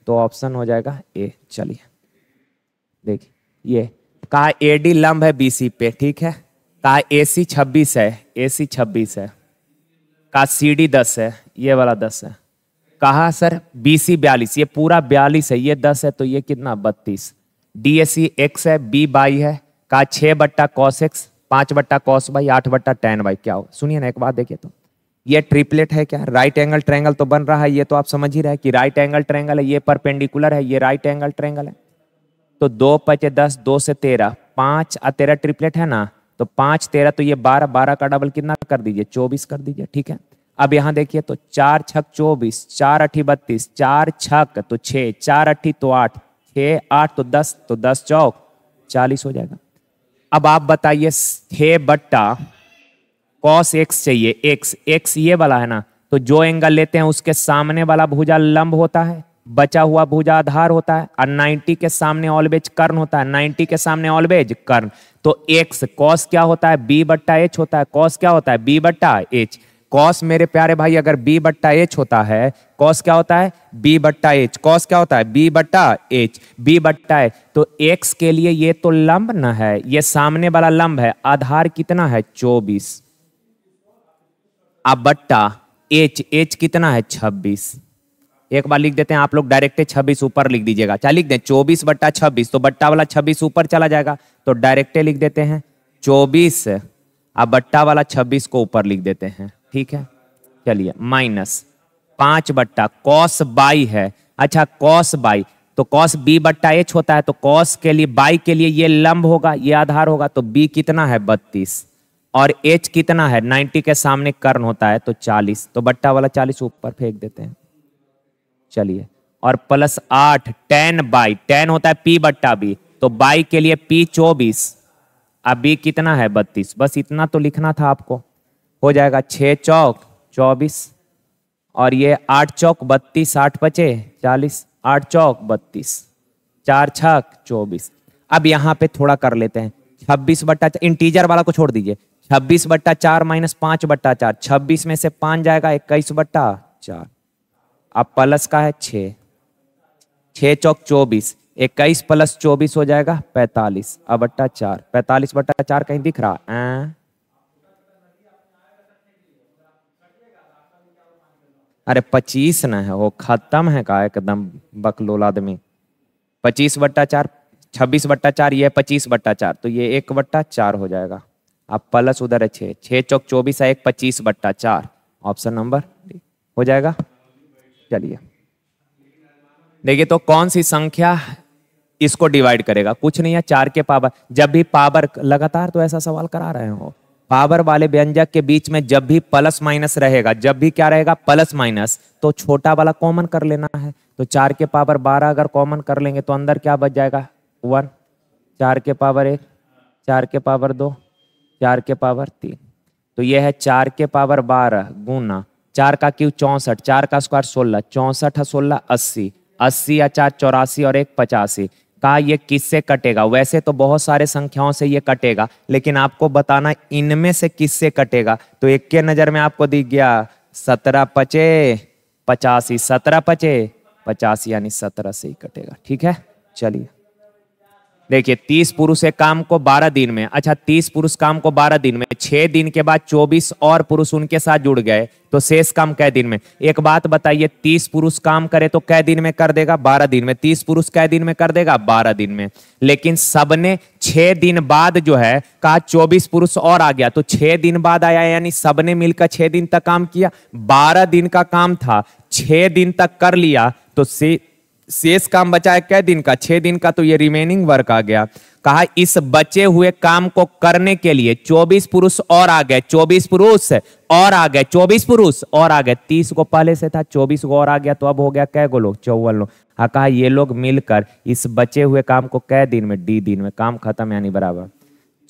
तो ऑप्शन हो जाएगा ए। चलिए देखिए, ये कहा एडी लंब है बीसी पे, ठीक है। कहा एसी 26 है, एसी 26 है। कहा सीडी 10 है, ये वाला 10 है। कहा सर बीसी 42, ये पूरा 42 है, ये 10 है, तो ये कितना? 32। डीएसी x है, बी बाई है। कहा 6/cos x, 5/cos y, 8/tan y। क्या हो? सुनिए ना एक बात, देखिए तो ये ट्रिपलेट है क्या? राइट एंगल ट्रायंगल तो बन रहा है, ये तो आप समझ ही रहे हैं कि राइट एंगल ट्रायंगल है। ये परपेंडिकुलर है, ये राइट एंगल ट्रायंगल है। तो 2 × 5 = 10, 2 से 13, 5 और 13 ट्रिपलेट है ना, तो 5 13, तो ये 12, 12 का डबल कितना कर दीजिए? 24 कर दीजिए। ठीक है। अब यहां देखिए तो 4 × 6 = 24, 4 × 8 = 32, 4 × 6 तो 6, 4 × 8 तो 8, 6 8 तो 10, तो 10 चौक 40 हो जाएगा। अब आप बताइए 6/cos x चाहिए, x ये वाला है ना, तो जो एंगल लेते हैं उसके सामने वाला भुजा लंब होता है, बचा हुआ भुजा आधार होता है, और 90 के सामने ऑलवेज कर्ण होता है, 90 के सामने ऑलवेज कर्ण। तो x cos क्या होता है? b/h होता है। cos क्या होता है? b/h। cos मेरे प्यारे भाई अगर b/h होता है, cos क्या होता है? b/h। cos क्या होता है? b/h, b/h। तो x के लिए ये तो लंब ना है, ये सामने वाला लंब है, आधार कितना है? 24। अब बट्टा h कितना है? 26। एक बार लिख देते हैं आप लोग, डायरेक्ट 26 ऊपर लिख दीजिएगा। क्या लिख दें? 24/26, तो बट्टा वाला 26 ऊपर चला जाएगा, तो डायरेक्ट लिख देते हैं 24। अब बट्टा वाला 26 को ऊपर लिख देते हैं। ठीक है। चलिए माइनस 5/cos बाई है। अच्छा cos बाई, तो cos b/h होता है, तो cos के लिए बाई के लिए ये लंब होगा, ये आधार होगा, तो b कितना है? 32। और h कितना है? 90 के सामने कर्ण होता है, तो 40, तो बट्टा वाला 40 ऊपर फेंक देते हैं। चलिए, और प्लस 8 tan बाई, tan होता है p/b, तो बाई के लिए p 24, अब b कितना है? 32। बस इतना तो लिखना था आपको। हो जाएगा 6 चौक 24, और ये 8 चौक 32, 8 बचे 40, 8 चौक 32, 4 छक 24। अब यहाँ पे थोड़ा कर लेते हैं, 26/4, इंटीजर वाला को छोड़ दीजिए, 26/4 - 5/4, 26 में से 5 जाएगा 21/4। अब प्लस का है 6, 6 चौक 24, 21 + 24 हो जाएगा 45, अब बट्टा 4, 45/4 कहीं दिख रहा? अरे 25 ना है वो, खत्म है का एकदम बकलोल आदमी। 25/4, 26/4, ये 25/4, तो ये 1/4 हो जाएगा। अब प्लस उधर है 6, 6 चौक 24 है 1, 25/4, ऑप्शन नंबर डी हो जाएगा। चलिए देखिए तो कौन सी संख्या इसको डिवाइड करेगा? कुछ नहीं है, 4 के पावर। जब भी पावर लगातार तो ऐसा सवाल करा रहे हो, पावर वाले व्यंजक के बीच में जब भी प्लस माइनस रहेगा, जब भी क्या रहेगा प्लस माइनस, तो छोटा वाला कॉमन कर लेना है। तो 4 के पावर 12 अगर कॉमन कर लेंगे तो अंदर क्या बच जाएगा 1, 4 के पावर 1, 4 के पावर 2, 4 के पावर 3। तो ये है 4 के पावर 12 गुना 4 का क्यूब 64, 4 का स्क्वायर 16, 64 16 80, 80 या 4 84 और 1 85 का ये किससे कटेगा? वैसे तो बहुत सारे संख्याओं से ये कटेगा, लेकिन आपको बताना इनमें से किससे कटेगा। तो एक के नजर में आपको दिख गया 17 पचे 85, 17 पचे 85 यानी 17 से ही कटेगा। ठीक है, चलिए देखिए 30 पुरुष एक काम को 12 दिन में, अच्छा 30 पुरुष काम को 12 दिन में, 6 दिन के बाद 24 और पुरुष उनके साथ जुड़ गए तो शेष काम कै दिन में? एक बात बताइए, 30 पुरुष काम करे तो कै दिन में कर देगा? 12 दिन में। 30 पुरुष कै दिन में कर देगा? 12 दिन में। लेकिन सबने 6 दिन बाद जो है कहा 24 पुरुष और आ गया, तो 6 दिन बाद आया, यानी सबने मिलकर 6 दिन तक काम किया। 12 दिन का काम था, 6 दिन तक कर लिया, तो शेष काम बचा है कै दिन का? 6 दिन का। तो ये रिमेनिंग वर्क आ गया। कहा इस बचे हुए काम को करने के लिए 24 पुरुष और आ गए, 24 पुरुष और आ गए, 24 पुरुष और आ गए। 30 को पहले से था, 24 को और आ गया, तो अब हो गया कै गो लोग? 54 लोग। कहा ये लोग मिलकर इस बचे हुए काम को कै दिन में? D दिन में। काम खत्म, यानी बराबर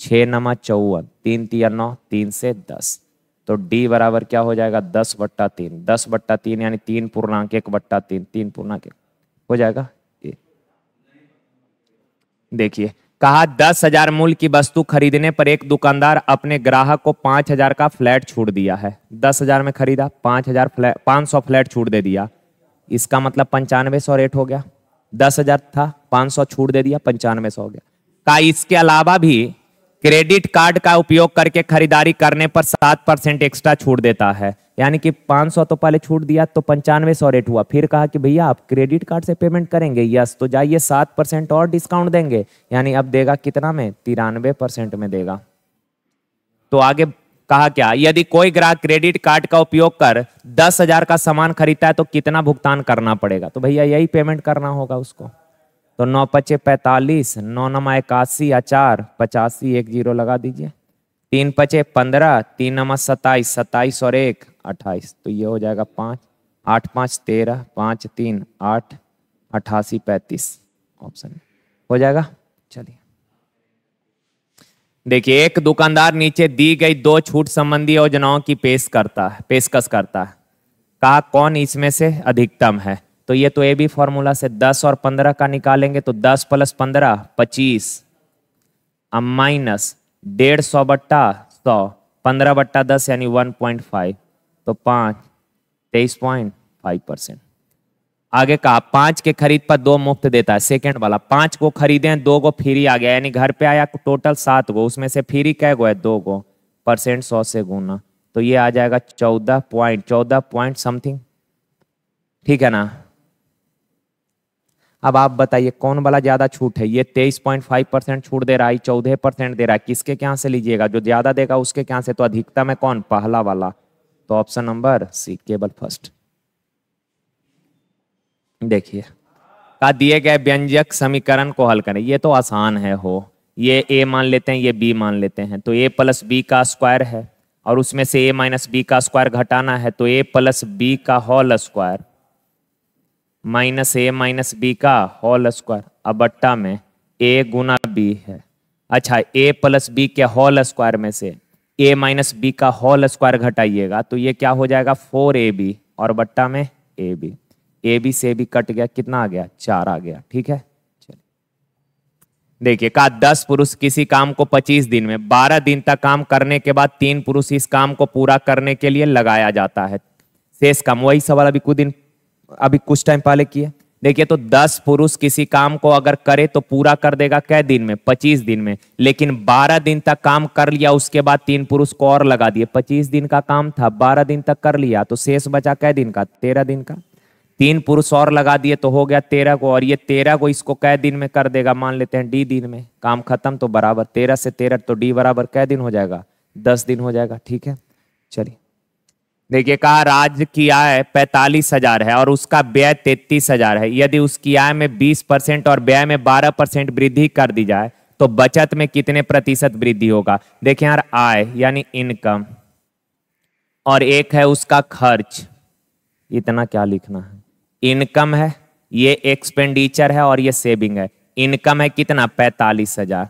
6 नमा 54, 3 तिया 9, 3 से 10। तो D बराबर क्या हो जाएगा? 10/3। 10/3 यानी 3.1/3, 3.1 हो जाएगा। देखिए कहा 10,000 मूल्य की वस्तु खरीदने पर एक दुकानदार अपने ग्राहक को 5,000 का फ्लैट छूट दिया है। 10,000 में खरीदा, 500 फ्लैट छूट दे दिया। इसका मतलब 9500 रेट हो गया। 10,000 था, 500 छूट दे दिया, 9500 हो गया। कहा इसके अलावा भी क्रेडिट कार्ड का उपयोग करके खरीदारी करने पर 7% एक्स्ट्रा छूट देता है। यानी कि 500 तो पहले छूट दिया तो 9500 रेट हुआ। फिर कहा कि भैया आप क्रेडिट कार्ड से पेमेंट करेंगे? यस, तो जाइए 7% और डिस्काउंट देंगे, यानी अब देगा कितना में? 93% में देगा। तो आगे कहा क्या? यदि कोई ग्राहक क्रेडिट कार्ड का उपयोग कर 10,000 का सामान खरीदता है तो कितना भुगतान करना पड़ेगा? तो भैया यही पेमेंट करना होगा उसको। तो 9 पचे 45, 9 नमा 81 या 4 85, 1 0 लगा दीजिए। 3 पचे 15, 3 नमा 27, 27 और 1 28, तो ये हो जाएगा 5, 8 5 13, 5 3 8, 88 35 ऑप्शन हो जाएगा। चलिए देखिए, एक दुकानदार नीचे दी गई 2 छूट संबंधी योजनाओं की पेशकश करता है। कहा कौन इसमें से अधिकतम है? तो ये तो ए बी फॉर्मूला से 10 और 15 का निकालेंगे, तो 10 + 15 25, अब माइनस 150/100, 15/10 यानी 1.5, तो 5 23.5%। आगे कहा 5 के खरीद पर 2 मुफ्त देता है। सेकंड वाला 5 को खरीदे, 2 को फ्री आ गया, यानी घर पे आया टोटल 7 गो, उसमें से फ्री कै गो है? 2 गो। परसेंट 100 से गुना, तो ये आ जाएगा 14 पॉइंट समथिंग। ठीक है ना? अब आप बताइए कौन वाला ज्यादा छूट है? ये 23.5% छूट दे रहा है, 14% दे रहा है। किसके क्या से लीजिएगा? जो ज्यादा देगा उसके क्या से। तो अधिकतम है कौन? पहला वाला। तो ऑप्शन नंबर सी, केवल फर्स्ट। देखिए का दिए गए व्यंजक समीकरण को हल करें। ये तो आसान है हो, ये a मान लेते हैं, ये b मान लेते हैं। तो a + b का स्क्वायर है और उसमें से a - b का स्क्वायर घटाना है, तो a + b का whole square minus a - b का होल स्क्वायर, अब बट्टा में a गुना b है। अच्छा, a + b के होल स्क्वायर में से a - b का होल स्क्वायर घटाइएगा, तो ये क्या हो जाएगा? 4ab और बट्टा में ab। ab से भी कट गया, कितना आ गया? 4 आ गया। ठीक है, चलिए देखिए कहा 10 पुरुष किसी काम को 25 दिन में 12 दिन तक काम करने के बाद 3 पुरुष इस काम को पूरा करने के लिए लगाया जाता है। शेष काम वही सवाल अभी कुछ टाइम पहले किए। देखिए तो 10 पुरुष किसी काम को अगर करे तो पूरा कर देगा कै दिन में? 25 दिन में। लेकिन 12 दिन तक काम कर लिया, उसके बाद 3 पुरुष को और लगा दिए। 25 दिन का काम था, 12 दिन तक कर लिया, तो शेष बचा कै दिन का? 13 दिन का। 3 पुरुष और लगा दिए तो हो गया 13 को, और ये 13 को इसको कै दिन में कर देगा? मान लेते हैं D दिन में। काम खत्म, तो बराबर 13 से 13, तो D बराबर कै दिन हो जाएगा? 10 दिन हो जाएगा। ठीक है, चलिए देखिए कहा राज्य की आय 45,000 है और उसका व्यय 33,000 है। यदि उसकी आय में 20% और व्यय में 12% वृद्धि कर दी जाए तो बचत में कितने प्रतिशत वृद्धि होगा? देखिए यार, आय यानी इनकम और एक है उसका खर्च, इतना क्या लिखना है, इनकम है, ये एक्सपेंडिचर है और ये सेविंग है। इनकम है कितना 45,000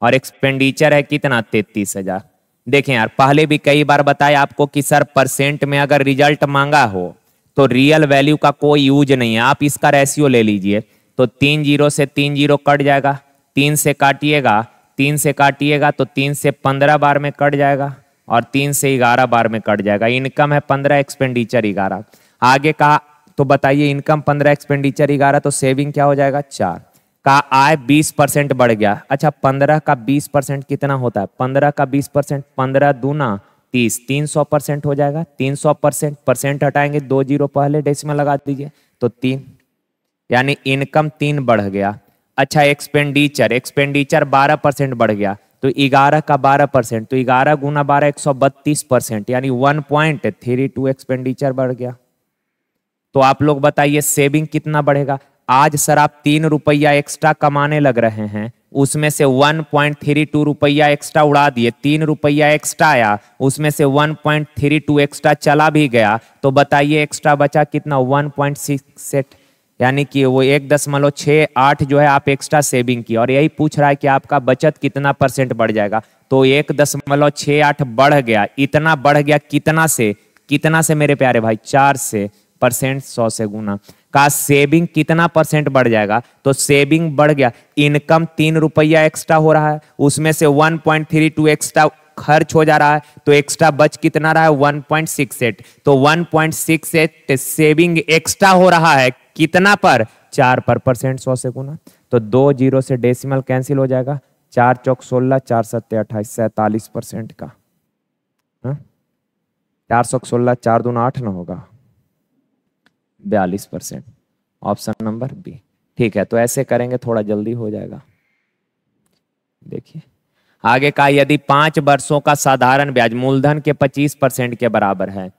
और एक्सपेंडिचर है कितना 33,000। देखें यार, पहले भी कई बार बताया आपको कि सर परसेंट में अगर रिजल्ट मांगा हो तो रियल वैल्यू का कोई यूज नहीं है, आप इसका रेशियो ले लीजिए। तो 3 जीरो से 3 जीरो कट जाएगा, 3 से काटिएगा, 3 से काटिएगा तो 3 से 15 बार में कट जाएगा और 3 से 11 बार में कट जाएगा। इनकम है 15, एक्सपेंडिचर 11। आगे कहा तो बताइए, इनकम 15, एक्सपेंडिचर 11, तो सेविंग क्या हो जाएगा 4। का आय 20% बढ़ गया। अच्छा, 15 का 20% कितना होता है? 15 का 20%, 15 दूना 30, 300% हो जाएगा। 300% परसेंट हटाएंगे, 2 जीरो पहले डेसिमल लगा दीजिए तो 3, यानी इनकम 3 बढ़ गया। अच्छा, एक्सपेंडिचर 12% बढ़ गया, तो 11 का 12%, तो 11 गुना 12 132%, यानी 1.32 एक्सपेंडिचर बढ़ गया। तो आप लोग बताइए सेविंग कितना बढ़ेगा? आज सर आप 3 रुपया एक्स्ट्रा कमाने लग रहे हैं, उसमें से 1.32 रुपया एक्स्ट्रा उड़ा दिए, 3 रुपया एक्स्ट्रा आया, उसमें से 1.32 एक्स्ट्रा चला भी गया, तो बताइए एक्स्ट्रा बचा कितना? 1.68, यानी कि वो 1.68 जो है आप एक्स्ट्रा सेविंग की। और यही पूछ रहा है कि आपका बचत कितना परसेंट बढ़ जाएगा, तो 1.68 बढ़ गया। इतना बढ़ गया कितना से? कितना से मेरे प्यारे भाई? 4 से। परसेंट 100 से गुना। का सेविंग कितना परसेंट बढ़ जाएगा? तो सेविंग बढ़ गया, इनकम 3 रुपया एक्स्ट्रा हो रहा है, उसमें से 1.32 एक्स्ट्रा खर्च हो जा रहा है, तो एक्स्ट्रा बच कितना रहा है? 1.68। तो 1.68 सेविंग एक्स्ट्रा हो रहा है कितना पर? 4 पर। परसेंट 100 से गुना, तो 2 जीरो से डेसिमल कैंसिल हो जाएगा। 4 चौक 16, 4 सत्ते 28, 47% का। 416, 4 दूना 8 ना होगा, 42%। Option number B. ठीक है, तो ऐसे करेंगे थोड़ा जल्दी हो जाएगा। देखिए आगे का, यदि 5 वर्षों का साधारण ब्याज मूलधन के 25% के बराबर है,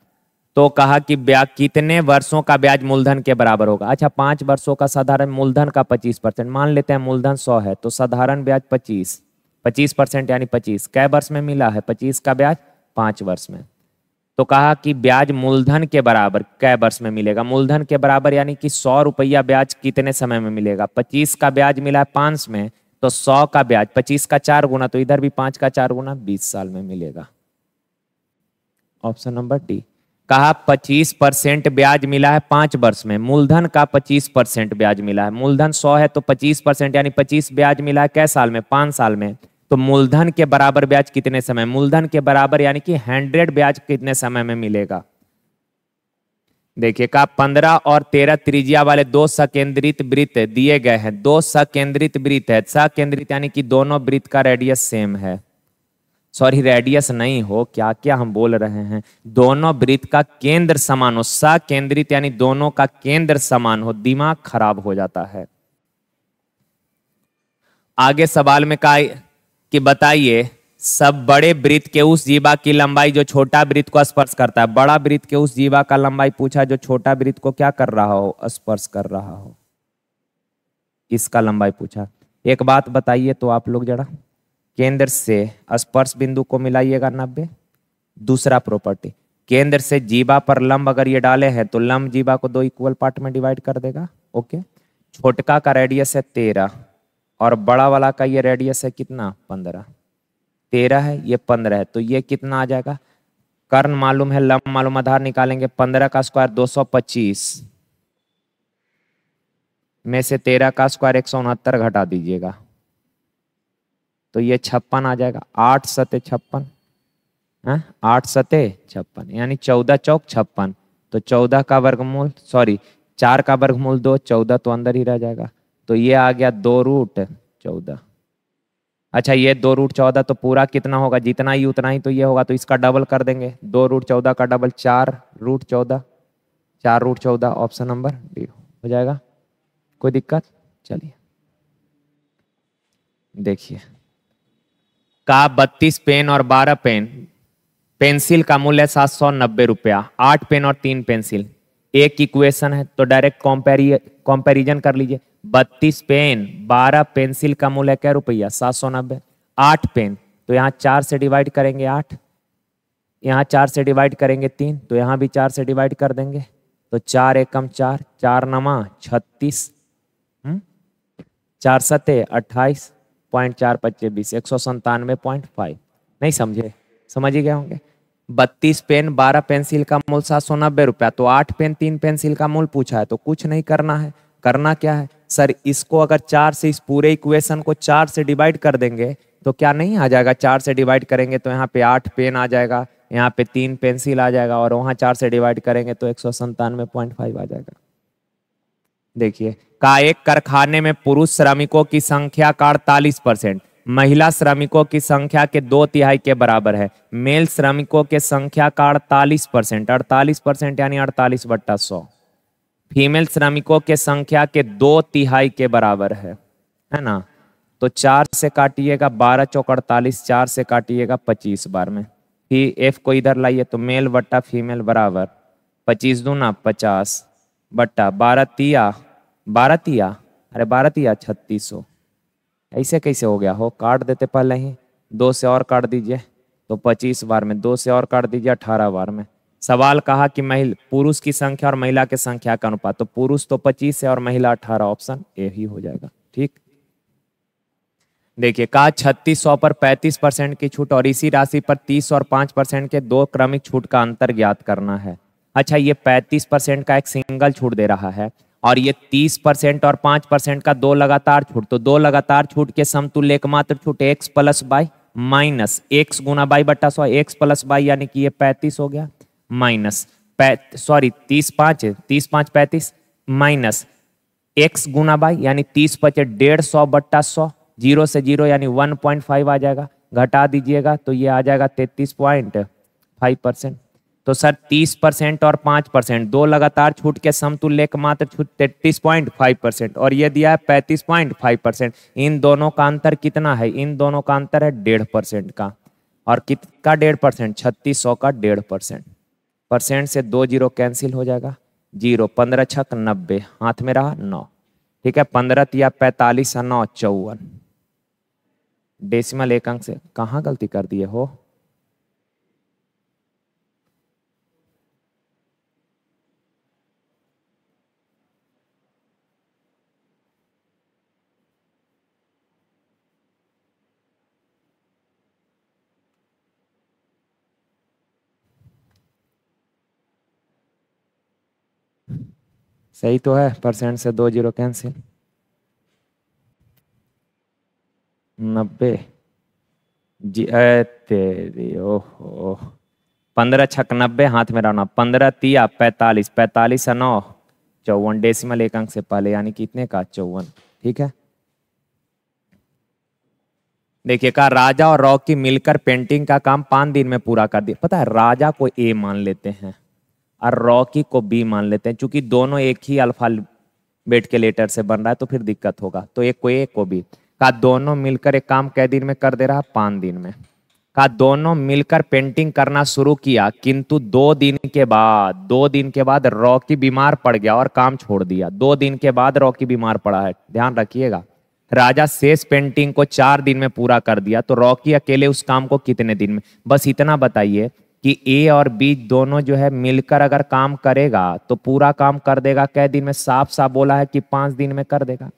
तो कहा कि ब्याज कितने वर्षों का ब्याज मूलधन के बराबर होगा? अच्छा, 5 वर्षों का साधारण मूलधन का 25%, मान लेते हैं मूलधन 100 है, तो साधारण ब्याज 25% यानी 25 कै वर्ष में मिला है? 25 का ब्याज 5 वर्ष में। तो कहा कि ब्याज मूलधन के बराबर कै वर्ष में मिलेगा? मूलधन के बराबर यानी कि 100 रुपया ब्याज कितने समय में मिलेगा? 25 का ब्याज मिला है 5 में, तो 100 का ब्याज 25 का 4 गुना, तो इधर भी 5 का 4 गुना 20 साल में मिलेगा। Option number D. कहा 25% ब्याज मिला है 5 वर्ष में, मूलधन का 25% ब्याज मिला है। मूलधन 100 है तो 25% यानी 25 ब्याज मिला है कै साल में? 5 साल में। तो मूलधन के बराबर ब्याज कितने समय? मूलधन के बराबर यानी कि 100 ब्याज कितने समय में मिलेगा? देखिए का 15 और 13 त्रिज्या वाले 2 सकेंद्रित वृत्त दिए गए हैं। 2 सकेंद्रित वृत्त है, सकेंद्रित यानी कि दोनों वृत्त का रेडियस सेम है। सॉरी, रेडियस नहीं हो, क्या क्या हम बोल रहे हैं, दोनों वृत्त का केंद्र समान हो। सकेंद्रित यानी दोनों का केंद्र समान हो, दिमाग खराब हो जाता है। आगे सवाल में कहा कि बताइए सब बड़े वृत्त के उस जीवा की लंबाई जो छोटा वृत्त को स्पर्श करता है। बड़ा वृत्त के उस जीवा का लंबाई पूछा जो छोटा वृत्त को क्या कर रहा हो? स्पर्श कर रहा हो, इसका लंबाई पूछा। एक बात बताइए तो आप लोग जरा, केंद्र से स्पर्श बिंदु को मिलाइएगा 90। दूसरा प्रॉपर्टी, केंद्र से जीवा पर लंब अगर ये डाले हैं तो लंब जीवा को 2 इक्वल पार्ट में डिवाइड कर देगा। ओके, छोटका का रेडियस है 13 और बड़ा वाला का ये रेडियस है कितना? 15। 13 है, ये 15 है, तो ये कितना आ जाएगा? कर्ण मालूम है, लंब मालूम, आधार निकालेंगे। 15 का स्क्वायर 225 में से 13 का स्क्वायर 169 घटा दीजिएगा, तो ये 56 आ जाएगा। 8 सते 56, 8 सते 56 यानी 14 चौक 56। तो 14 का वर्गमूल, सॉरी 4 का वर्गमूल 2, 14 तो अंदर ही रह जाएगा, तो ये आ गया 2√14। अच्छा, ये 2√14 तो पूरा कितना होगा? जितना ही उतना ही तो ये होगा, तो इसका डबल कर देंगे। 2√14 का डबल 4√14, 4√14। ऑप्शन नंबर डी हो जाएगा। कोई दिक्कत? चलिए देखिए का 32 पेन और 12 पेंसिल का मूल्य 790 रुपया। 8 पेन और 3 पेंसिल, एक इक्वेशन है तो डायरेक्ट कंपैरिजन कर लीजिए। 32 पेन, 12 पेंसिल का मूल्य क्या रुपया 790। 8 पेन तो यहाँ 4 से डिवाइड करेंगे 8, यहाँ 4 से डिवाइड करेंगे 3, तो यहाँ भी 4 से डिवाइड कर देंगे, तो 4 एकम 4, 4 नमा 36, 4 सते 28, 0.4 25 20, 197.5। नहीं समझे? समझ ही गए होंगे। 32 पेन 12 पेंसिल का मूल 790 रुपया, तो 8 पेन 3 पेंसिल का मूल पूछा है, तो कुछ नहीं करना है। करना क्या है सर, इसको अगर 4 से, इस पूरे इक्वेशन को 4 से डिवाइड कर देंगे तो क्या नहीं आ जाएगा? 4 से डिवाइड करेंगे तो यहाँ पे 8 पेन आ जाएगा, यहाँ पे 3 पेंसिल आ जाएगा, और वहाँ 4 से डिवाइड करेंगे तो 197.5 आ जाएगा। देखिए का एक कारखाने में पुरुष श्रमिकों की संख्या का 48%, महिला श्रमिकों की संख्या के 2/3 के बराबर है। मेल श्रमिकों के संख्या का 48%, 48% यानी 48/100। फीमेल श्रमिकों के संख्या के 2/3 के बराबर है ना? तो 4 से काटिएगा 12 चौक 48, 4 से काटिएगा 25 बार में, फिर एफ को इधर लाइए तो मेल बट्टा फीमेल बराबर 25 दूना 50 बट्टा 12 तिया 3600। ऐसे कैसे हो गया हो? काट देते पहले ही, 2 से और काट दीजिए तो 25 बार में, 2 से और काट दीजिए 18 बार में। सवाल कहा कि पुरुष की संख्या और महिला के संख्या का अनुपात, तो पुरुष तो 25 है और महिला 18, ऑप्शन ए ही हो जाएगा। ठीक, देखिए कहा 3600 पर 35% की छूट और इसी राशि पर 30 और 5% के 2 क्रमिक छूट का अंतर ज्ञात करना है। अच्छा, ये 35% का एक सिंगल छूट दे रहा है और ये 30% और 5% का 2 लगातार छूट, तो 2 लगातार छूट के समतुल्य एकमात्र छूट x plus by minus x Guna by बट्टा 100, x प्लस बाई यानी कि ये 35 हो गया, minus 30 5 35 minus x Guna by यानी 30 5 150 बट्टा 100, 0 से 0 यानी 1.5 आ जाएगा, घटा दीजिएगा तो ये आ जाएगा 33.5%। तो सर 30% और 5%, 2 लगातार छूट के समतुल्य एकमात्र छूट 33.5% और ये दिया है 35.5%। इन दोनों का अंतर कितना है? इन दोनों का अंतर है 1.5% का, और कितना 1.5%? 3600 का 1.5%। परसेंट से 2 0 कैंसिल हो जाएगा, 0, 15 छक 90, हाथ में रहा 9। ठीक है, 15 तिया 45 और 9 54। डेसिमल एक अंक से कहाँ गलती कर दिए हो? सही तो है, परसेंट से 2 0 कैंसिल, 90 जी तेरी ओहो, 15 छक 90, हाथ में रहना, 15 तिया 45, 45 और 9 54, डेसिमल एक अंक से पहले यानी कितने का? 54। ठीक है, देखिए कहा राजा और रॉकी मिलकर पेंटिंग का काम 5 दिन में पूरा कर दिया। पता है, राजा को ए मान लेते हैं और रॉकी को बी मान लेते हैं, क्योंकि दोनों एक ही अल्फाबेट के लेटर से बन रहा है तो फिर दिक्कत होगा, तो एक को ए को बी। कहा दोनों मिलकर एक काम कै दिन में कर दे रहा? 5 दिन में। कहा दोनों मिलकर पेंटिंग करना शुरू किया, किंतु 2 दिन के बाद रॉकी बीमार पड़ गया और काम छोड़ दिया। 2 दिन के बाद रॉकी बीमार पड़ा है, ध्यान रखिएगा। राजा शेष पेंटिंग को 4 दिन में पूरा कर दिया, तो रॉकी अकेले उस काम को कितने दिन में? बस इतना बताइए कि ए और बी दोनों जो है मिलकर अगर काम करेगा तो पूरा काम कर देगा कै दिन में? साफ साफ बोला है कि 5 दिन में कर देगा।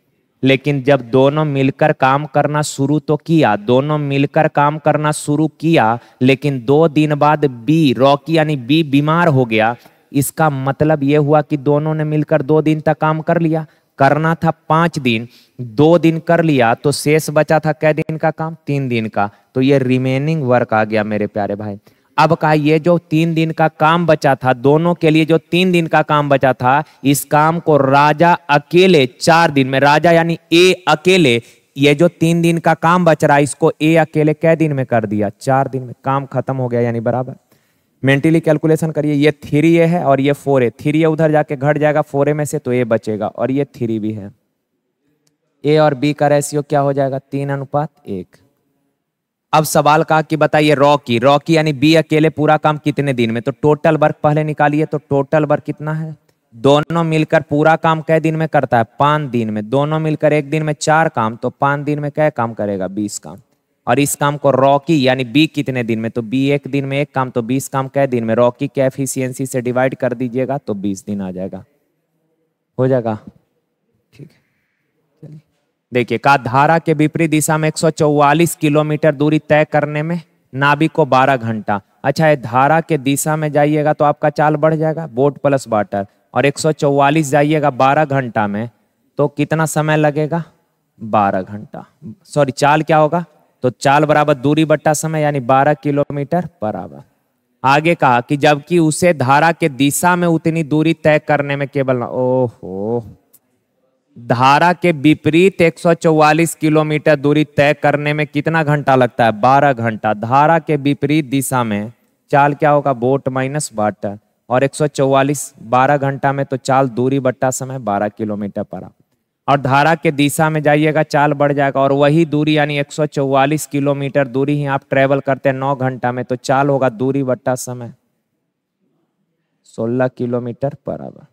लेकिन जब दोनों मिलकर काम करना शुरू तो किया, दोनों मिलकर काम करना शुरू किया, लेकिन 2 दिन बाद बी, रॉकी यानी बी बीमार हो गया। इसका मतलब यह हुआ कि दोनों ने मिलकर 2 दिन तक काम कर लिया। करना था 5 दिन, 2 दिन कर लिया, तो शेष बचा था कै दिन का काम? 3 दिन का। तो ये रिमेनिंग वर्क आ गया मेरे प्यारे भाई। अब कहा ये जो 3 दिन का काम बचा था, दोनों के लिए जो 3 दिन का काम बचा था, इस काम को राजा अकेले 4 दिन में, राजा यानी ए अकेले, ये जो 3 दिन का काम बच रहा है इसको ए अकेले कै दिन में कर दिया? 4 दिन में। काम खत्म हो गया, यानी बराबर। मेंटली कैलकुलेशन करिए, ये 3a है और ये 4a, 3a उधर जाके घट जाएगा 4a में से, तो a बचेगा, और ये 3 भी है। a और b का रेशियो क्या हो जाएगा? 3:1। अब सवाल कहा कि बताइए रॉकी यानी बी अकेले पूरा काम कितने दिन में? तो टोटल वर्क पहले निकालिए, तो टोटल वर्क कितना है? दोनों मिलकर पूरा काम कै दिन में करता है? 5 दिन में। दोनों मिलकर एक दिन में 4 काम, तो 5 दिन में क्या काम करेगा? 20 काम। और इस काम को रॉकी यानी बी कितने दिन में? तो बी एक दिन में एक काम, तो 20 काम कै दिन में? रॉकी के एफिशिएंसी से डिवाइड कर दीजिएगा तो 20 दिन आ जाएगा। हो जाएगा, ठीक है। चलिए देखिए, का धारा के विपरीत दिशा में 144 किलोमीटर दूरी तय करने में नाभिक को 12 घंटा। अच्छा, ये धारा के दिशा में जाइएगा तो आपका चाल बढ़ जाएगा, बोट प्लस वाटर, और 144 जाइएगा 12 घंटा में तो कितना समय लगेगा? 12 घंटा। सॉरी, चाल क्या होगा? तो चाल बराबर दूरी बट्टा समय, यानी 12 किलोमीटर पर आवर। आगे कहा कि जबकि उसे धारा के दिशा में उतनी दूरी तय करने में केवल, ओहो, धारा के विपरीत 144 किलोमीटर दूरी तय करने में कितना घंटा लगता है? 12 घंटा। धारा के विपरीत दिशा में चाल क्या होगा? बोट माइनस वाटर, और 144 12 घंटा में तो चाल दूरी बट्टा समय 12 किलोमीटर पर आवर। और धारा के दिशा में जाइएगा चाल बढ़ जाएगा, और वही दूरी यानी 144 किलोमीटर दूरी ही आप ट्रेवल करते हैं 9 घंटा में, तो चाल होगा दूरी बट्टा समय 16 किलोमीटर पर आवर।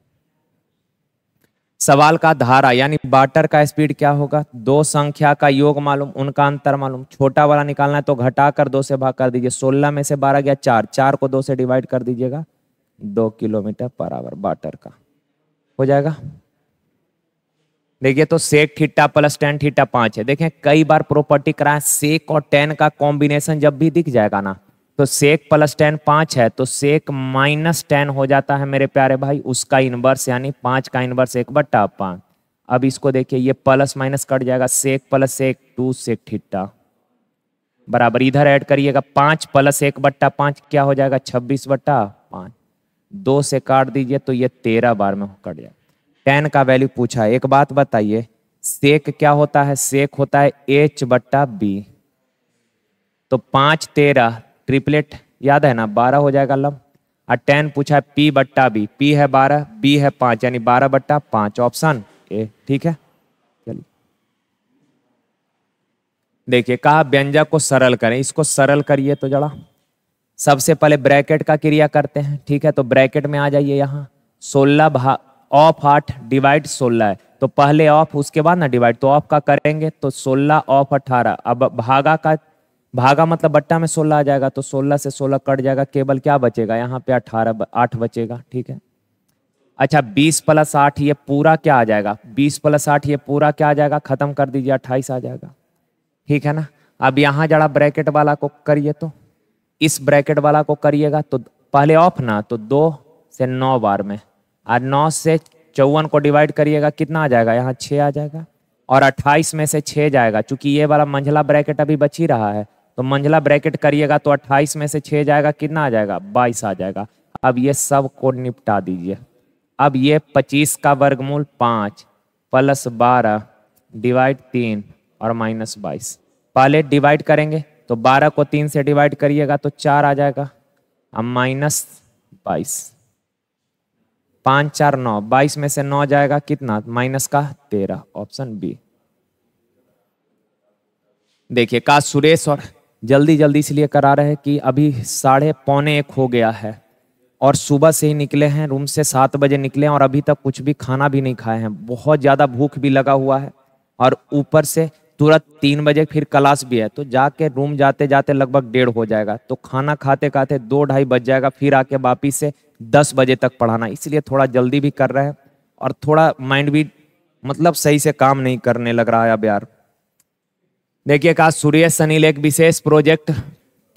सवाल का धारा यानी वाटर का स्पीड क्या होगा? दो संख्या का योग मालूम, उनका अंतर मालूम। छोटा वाला निकालना है तो घटाकर 2 से भाग कर दीजिए। 16 में से 12 गया 4, 4 को 2 से डिवाइड कर दीजिएगा, 2 किलोमीटर पर आवर वाटर का हो जाएगा। देखिए, तो sec theta plus tan theta 5 है। देखें, कई बार प्रॉपर्टी कराएं, सेक और टेन का कॉम्बिनेशन जब भी दिख जाएगा ना, तो सेक प्लस टेन 5 है तो सेक माइनस टेन हो जाता है मेरे प्यारे भाई, उसका इनवर्स यानी 5 का इनवर्स 1/5। अब इसको देखिए, ये प्लस माइनस कट जाएगा, सेक प्लस सेक 2 सेक थीटा बराबर, इधर ऐड करिएगा 5 प्लस 1/5 क्या हो जाएगा? 26/5। 2 से काट दीजिए तो ये 13 बार में कट जाएगा। टेन का वैल्यू पूछा है। एक बात बताइए, सेक क्या होता है? सेक होता है h/b, तो 5 13 ट्रिपलेट याद है ना, 12 हो जाएगा लम। और टेन पूछा है p/b, p है 12, b है 5, यानी 12/5, ऑप्शन ए ठीक है। चलिए देखिए, कहा व्यंजक को सरल करें, इसको सरल करिए तो जरा सबसे पहले ब्रैकेट का क्रिया करते हैं, ठीक है। तो ब्रैकेट में आ जाइए, यहाँ 16 ऑफ 8 डिवाइड 16 है, तो पहले ऑफ उसके बाद ना डिवाइड, तो ऑफ का करेंगे तो 16 ऑफ 18। अब भागा मतलब बट्टा में 16 आ जाएगा, तो 16 से 16 कट जाएगा, केवल क्या बचेगा? यहाँ पे 8 बचेगा, ठीक है। अच्छा, 20 + 8 ये पूरा क्या आ जाएगा? 20 + 8 ये पूरा क्या आ जाएगा? खत्म कर दीजिए, 28 आ जाएगा, ठीक है ना। अब यहाँ जरा ब्रैकेट वाला को करिए, तो इस ब्रैकेट वाला को करिएगा तो पहले ऑफ ना, तो 2 से 9 बार में, और 9 से 54 को डिवाइड करिएगा, कितना आ जाएगा? यहाँ 6 आ जाएगा, और 28 में से 6 जाएगा। चूंकि ये वाला मंझला ब्रैकेट अभी बच ही रहा है, तो मंझला ब्रैकेट करिएगा तो 28 में से 6 जाएगा, कितना आ जाएगा? 22 आ जाएगा। अब ये सब को निपटा दीजिए। अब ये 25 का वर्गमूल 5 + 12 डिवाइड 3 और -22। पहले डिवाइड करेंगे तो 12 को 3 से डिवाइड करिएगा तो 4 आ जाएगा, अब -22, 5 4 9, 22 में से 9 जाएगा, कितना? माइनस का 13, ऑप्शन बी। देखिए, का सुरेश और जल्दी जल्दी इसलिए करा रहे हैं कि अभी 12:45 हो गया है, और सुबह से ही निकले हैं, रूम से 7 बजे निकले हैं, और अभी तक कुछ भी खाना भी नहीं खाए हैं। बहुत ज़्यादा भूख भी लगा हुआ है, और ऊपर से तुरंत 3 बजे फिर क्लास भी है, तो जाके रूम जाते जाते लगभग 1:30 हो जाएगा, तो खाना खाते खाते 2 ढाई बज जाएगा, फिर आके वापिस से 10 बजे तक पढ़ाना, इसलिए थोड़ा जल्दी भी कर रहे हैं, और थोड़ा माइंड भी मतलब सही से काम नहीं करने लग रहा है अब यार। देखिए, कहा सुरेश अनिल एक विशेष प्रोजेक्ट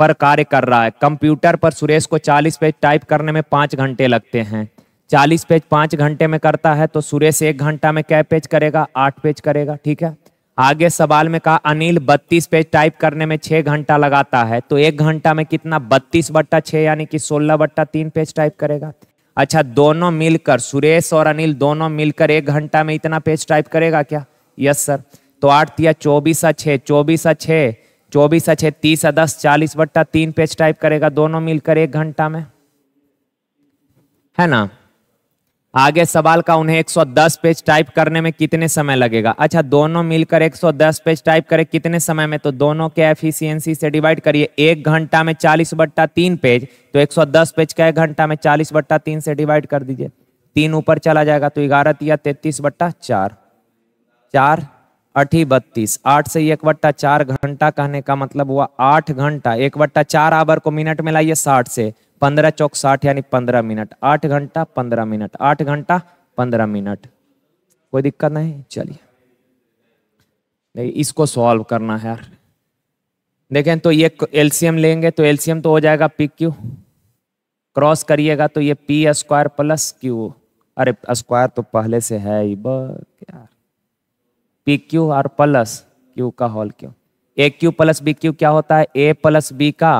पर कार्य कर रहा है। कंप्यूटर पर सुरेश को 40 पेज टाइप करने में 5 घंटे लगते हैं। 40 पेज 5 घंटे में करता है तो सुरेश 1 घंटा में क्या पेज करेगा? 8 पेज करेगा, ठीक है। आगे सवाल में कहा अनिल 32 पेज टाइप करने में 6 घंटा लगाता है, तो 1 घंटा में कितना? 32/6 यानी कि 16/3 पेज टाइप करेगा। अच्छा, दोनों मिलकर सुरेश और अनिल दोनों मिलकर 1 घंटा में इतना पेज टाइप करेगा क्या? Yes sir. तो 8 × 24 = 6, 24 × 6, 24 × 6 30 × 10 40/3 पेज टाइप करेगा, दोनों मिलकर 1 घंटा में, है ना। आगे सवाल का उन्हें 110 पेज टाइप करने में कितने समय लगेगा? अच्छा, दोनों मिलकर 110 पेज टाइप करें कितने समय में? तो दोनों के एफिशिएंसी से डिवाइड करिए। 1 घंटा में 40/3 पेज, तो 110 पेज का 1 घंटा में 40/3 से डिवाइड कर दीजिए, 3 ऊपर चला जाएगा तो 11 तिया 33/4, 4 8 32, 8 से 1/4 घंटा कहने का मतलब हुआ 8 घंटा। 1/4 आवर को मिनट में लाइए 60 से, 15 चौक 60 यानी 15 मिनट। 8 घंटा 15 मिनट, 8 घंटा 15 मिनट। कोई दिक्कत नहीं, चलिए इसको सॉल्व करना है यार। देखें तो ये एलसीएम लेंगे तो एलसीएम तो हो जाएगा पी क्यू, क्रॉस करिएगा तो ये पी स्क्वायर प्लस क्यू, अरे स्क्वायर तो पहले से है ही यार, पी क्यू और प्लस क्यू का whole Q. A Q plus B Q क्या होता है, ए प्लस बी का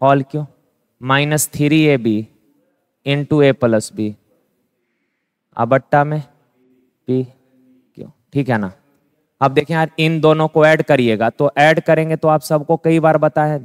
whole Q minus 3ab into A plus B बट्टा में पी क्यू, ठीक है ना। अब देखें यार इन दोनों को ऐड करिएगा तो ऐड करेंगे तो आप सबको कई बार बताएं,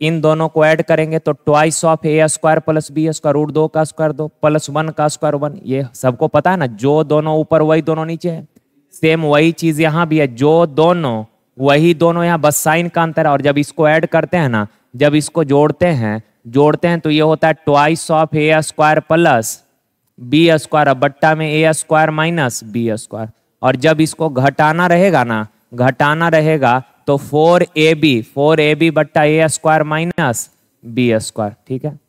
इन दोनों को ऐड करेंगे तो twice of A square plus B square, root 2 का स्क्वायर 2 प्लस 1 का स्क्वायर 1। ये सबको पता है ना, जो दोनों ऊपर वही दोनों नीचे है। सेम वही चीज यहाँ भी है, जो दोनों वही दोनों यहाँ, बस साइन का अंतर है। और जब इसको ऐड करते हैं ना, जब इसको जोड़ते हैं तो ये होता है twice of A square plus B square बट्टा में A square minus B square. और जब इसको घटाना रहेगा तो 4ab बट्टा A square minus B square, ठीक है।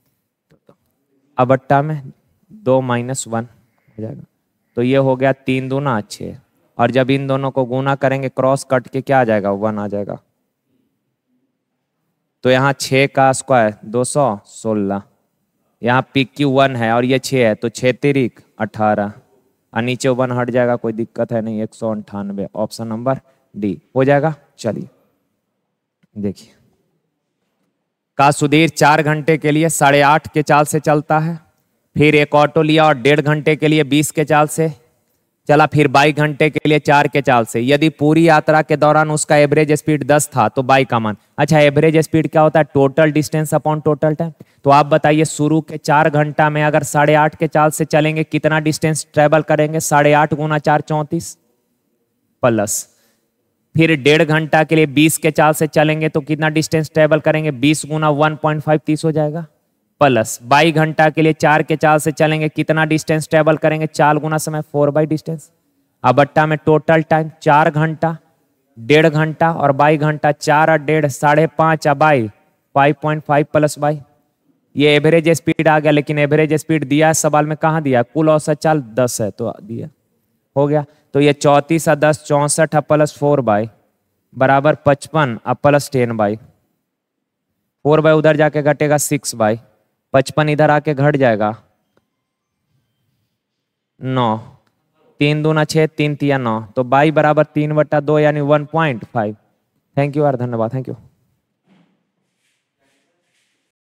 अब बट्टा में 2 माइनस 1 हो जाएगा, तो ये हो गया 3 दूना 6। और जब इन दोनों को गुना करेंगे क्रॉस कट के क्या आ जाएगा, 1 आ जाएगा। तो यहाँ 6 का स्क्वायर 216, यहाँ पी क्यू 1 है और ये 6 है तो 6 तिरिक 18 और नीचे 1 हट जाएगा, कोई दिक्कत है नहीं, 198। ऑप्शन नंबर डी हो जाएगा। चलिए देखिए, का सुधीर 4 घंटे के लिए 8.5 के चाल से चलता है, फिर एक ऑटो लिया और 1.5 घंटे के लिए 20 के चाल से चला, फिर 22 घंटे के लिए 4 के चाल से। यदि पूरी यात्रा के दौरान उसका एवरेज स्पीड 10 था तो बाई का मान। अच्छा, एवरेज स्पीड क्या होता है, total distance upon total time. तो आप बताइए शुरू के 4 घंटा में अगर 8.5 के चाल से चलेंगे कितना डिस्टेंस ट्रेवल करेंगे, 8.5 गुना 4 34 प्लस, फिर 1.5 घंटा के लिए 20 के चाल से चलेंगे तो कितना डिस्टेंस ट्रेवल करेंगे, 20 गुना 1.5 30 हो जाएगा, प्लस 22 घंटा के लिए 4 के चाल से चलेंगे कितना डिस्टेंस ट्रेवल करेंगे, 4 गुना समय 4 बाई डिस्टेंस। अब बट्टा में टोटल टाइम 4 घंटा 1.5 घंटा और 22 घंटा, 4 और 1.5 5.5 बाई 5.5 प्लस बाई। ये एवरेज स्पीड आ गया, लेकिन एवरेज स्पीड दिया है सवाल में, कहाँ दिया, कुल औसत चाल 10 है तो दिया हो गया। तो ये 34 और 10 64 प्लस 4 बाई बराबर 55 और प्लस 10 बाई, 4 बाई उधर जाके घटेगा 6 बाई, 55 इधर आके घट जाएगा 9, 3 दूना 6 3 तिया 9, तो बाई बराबर 3/2 यानी 1.5। थैंक यू यार, धन्यवाद, थैंक यू।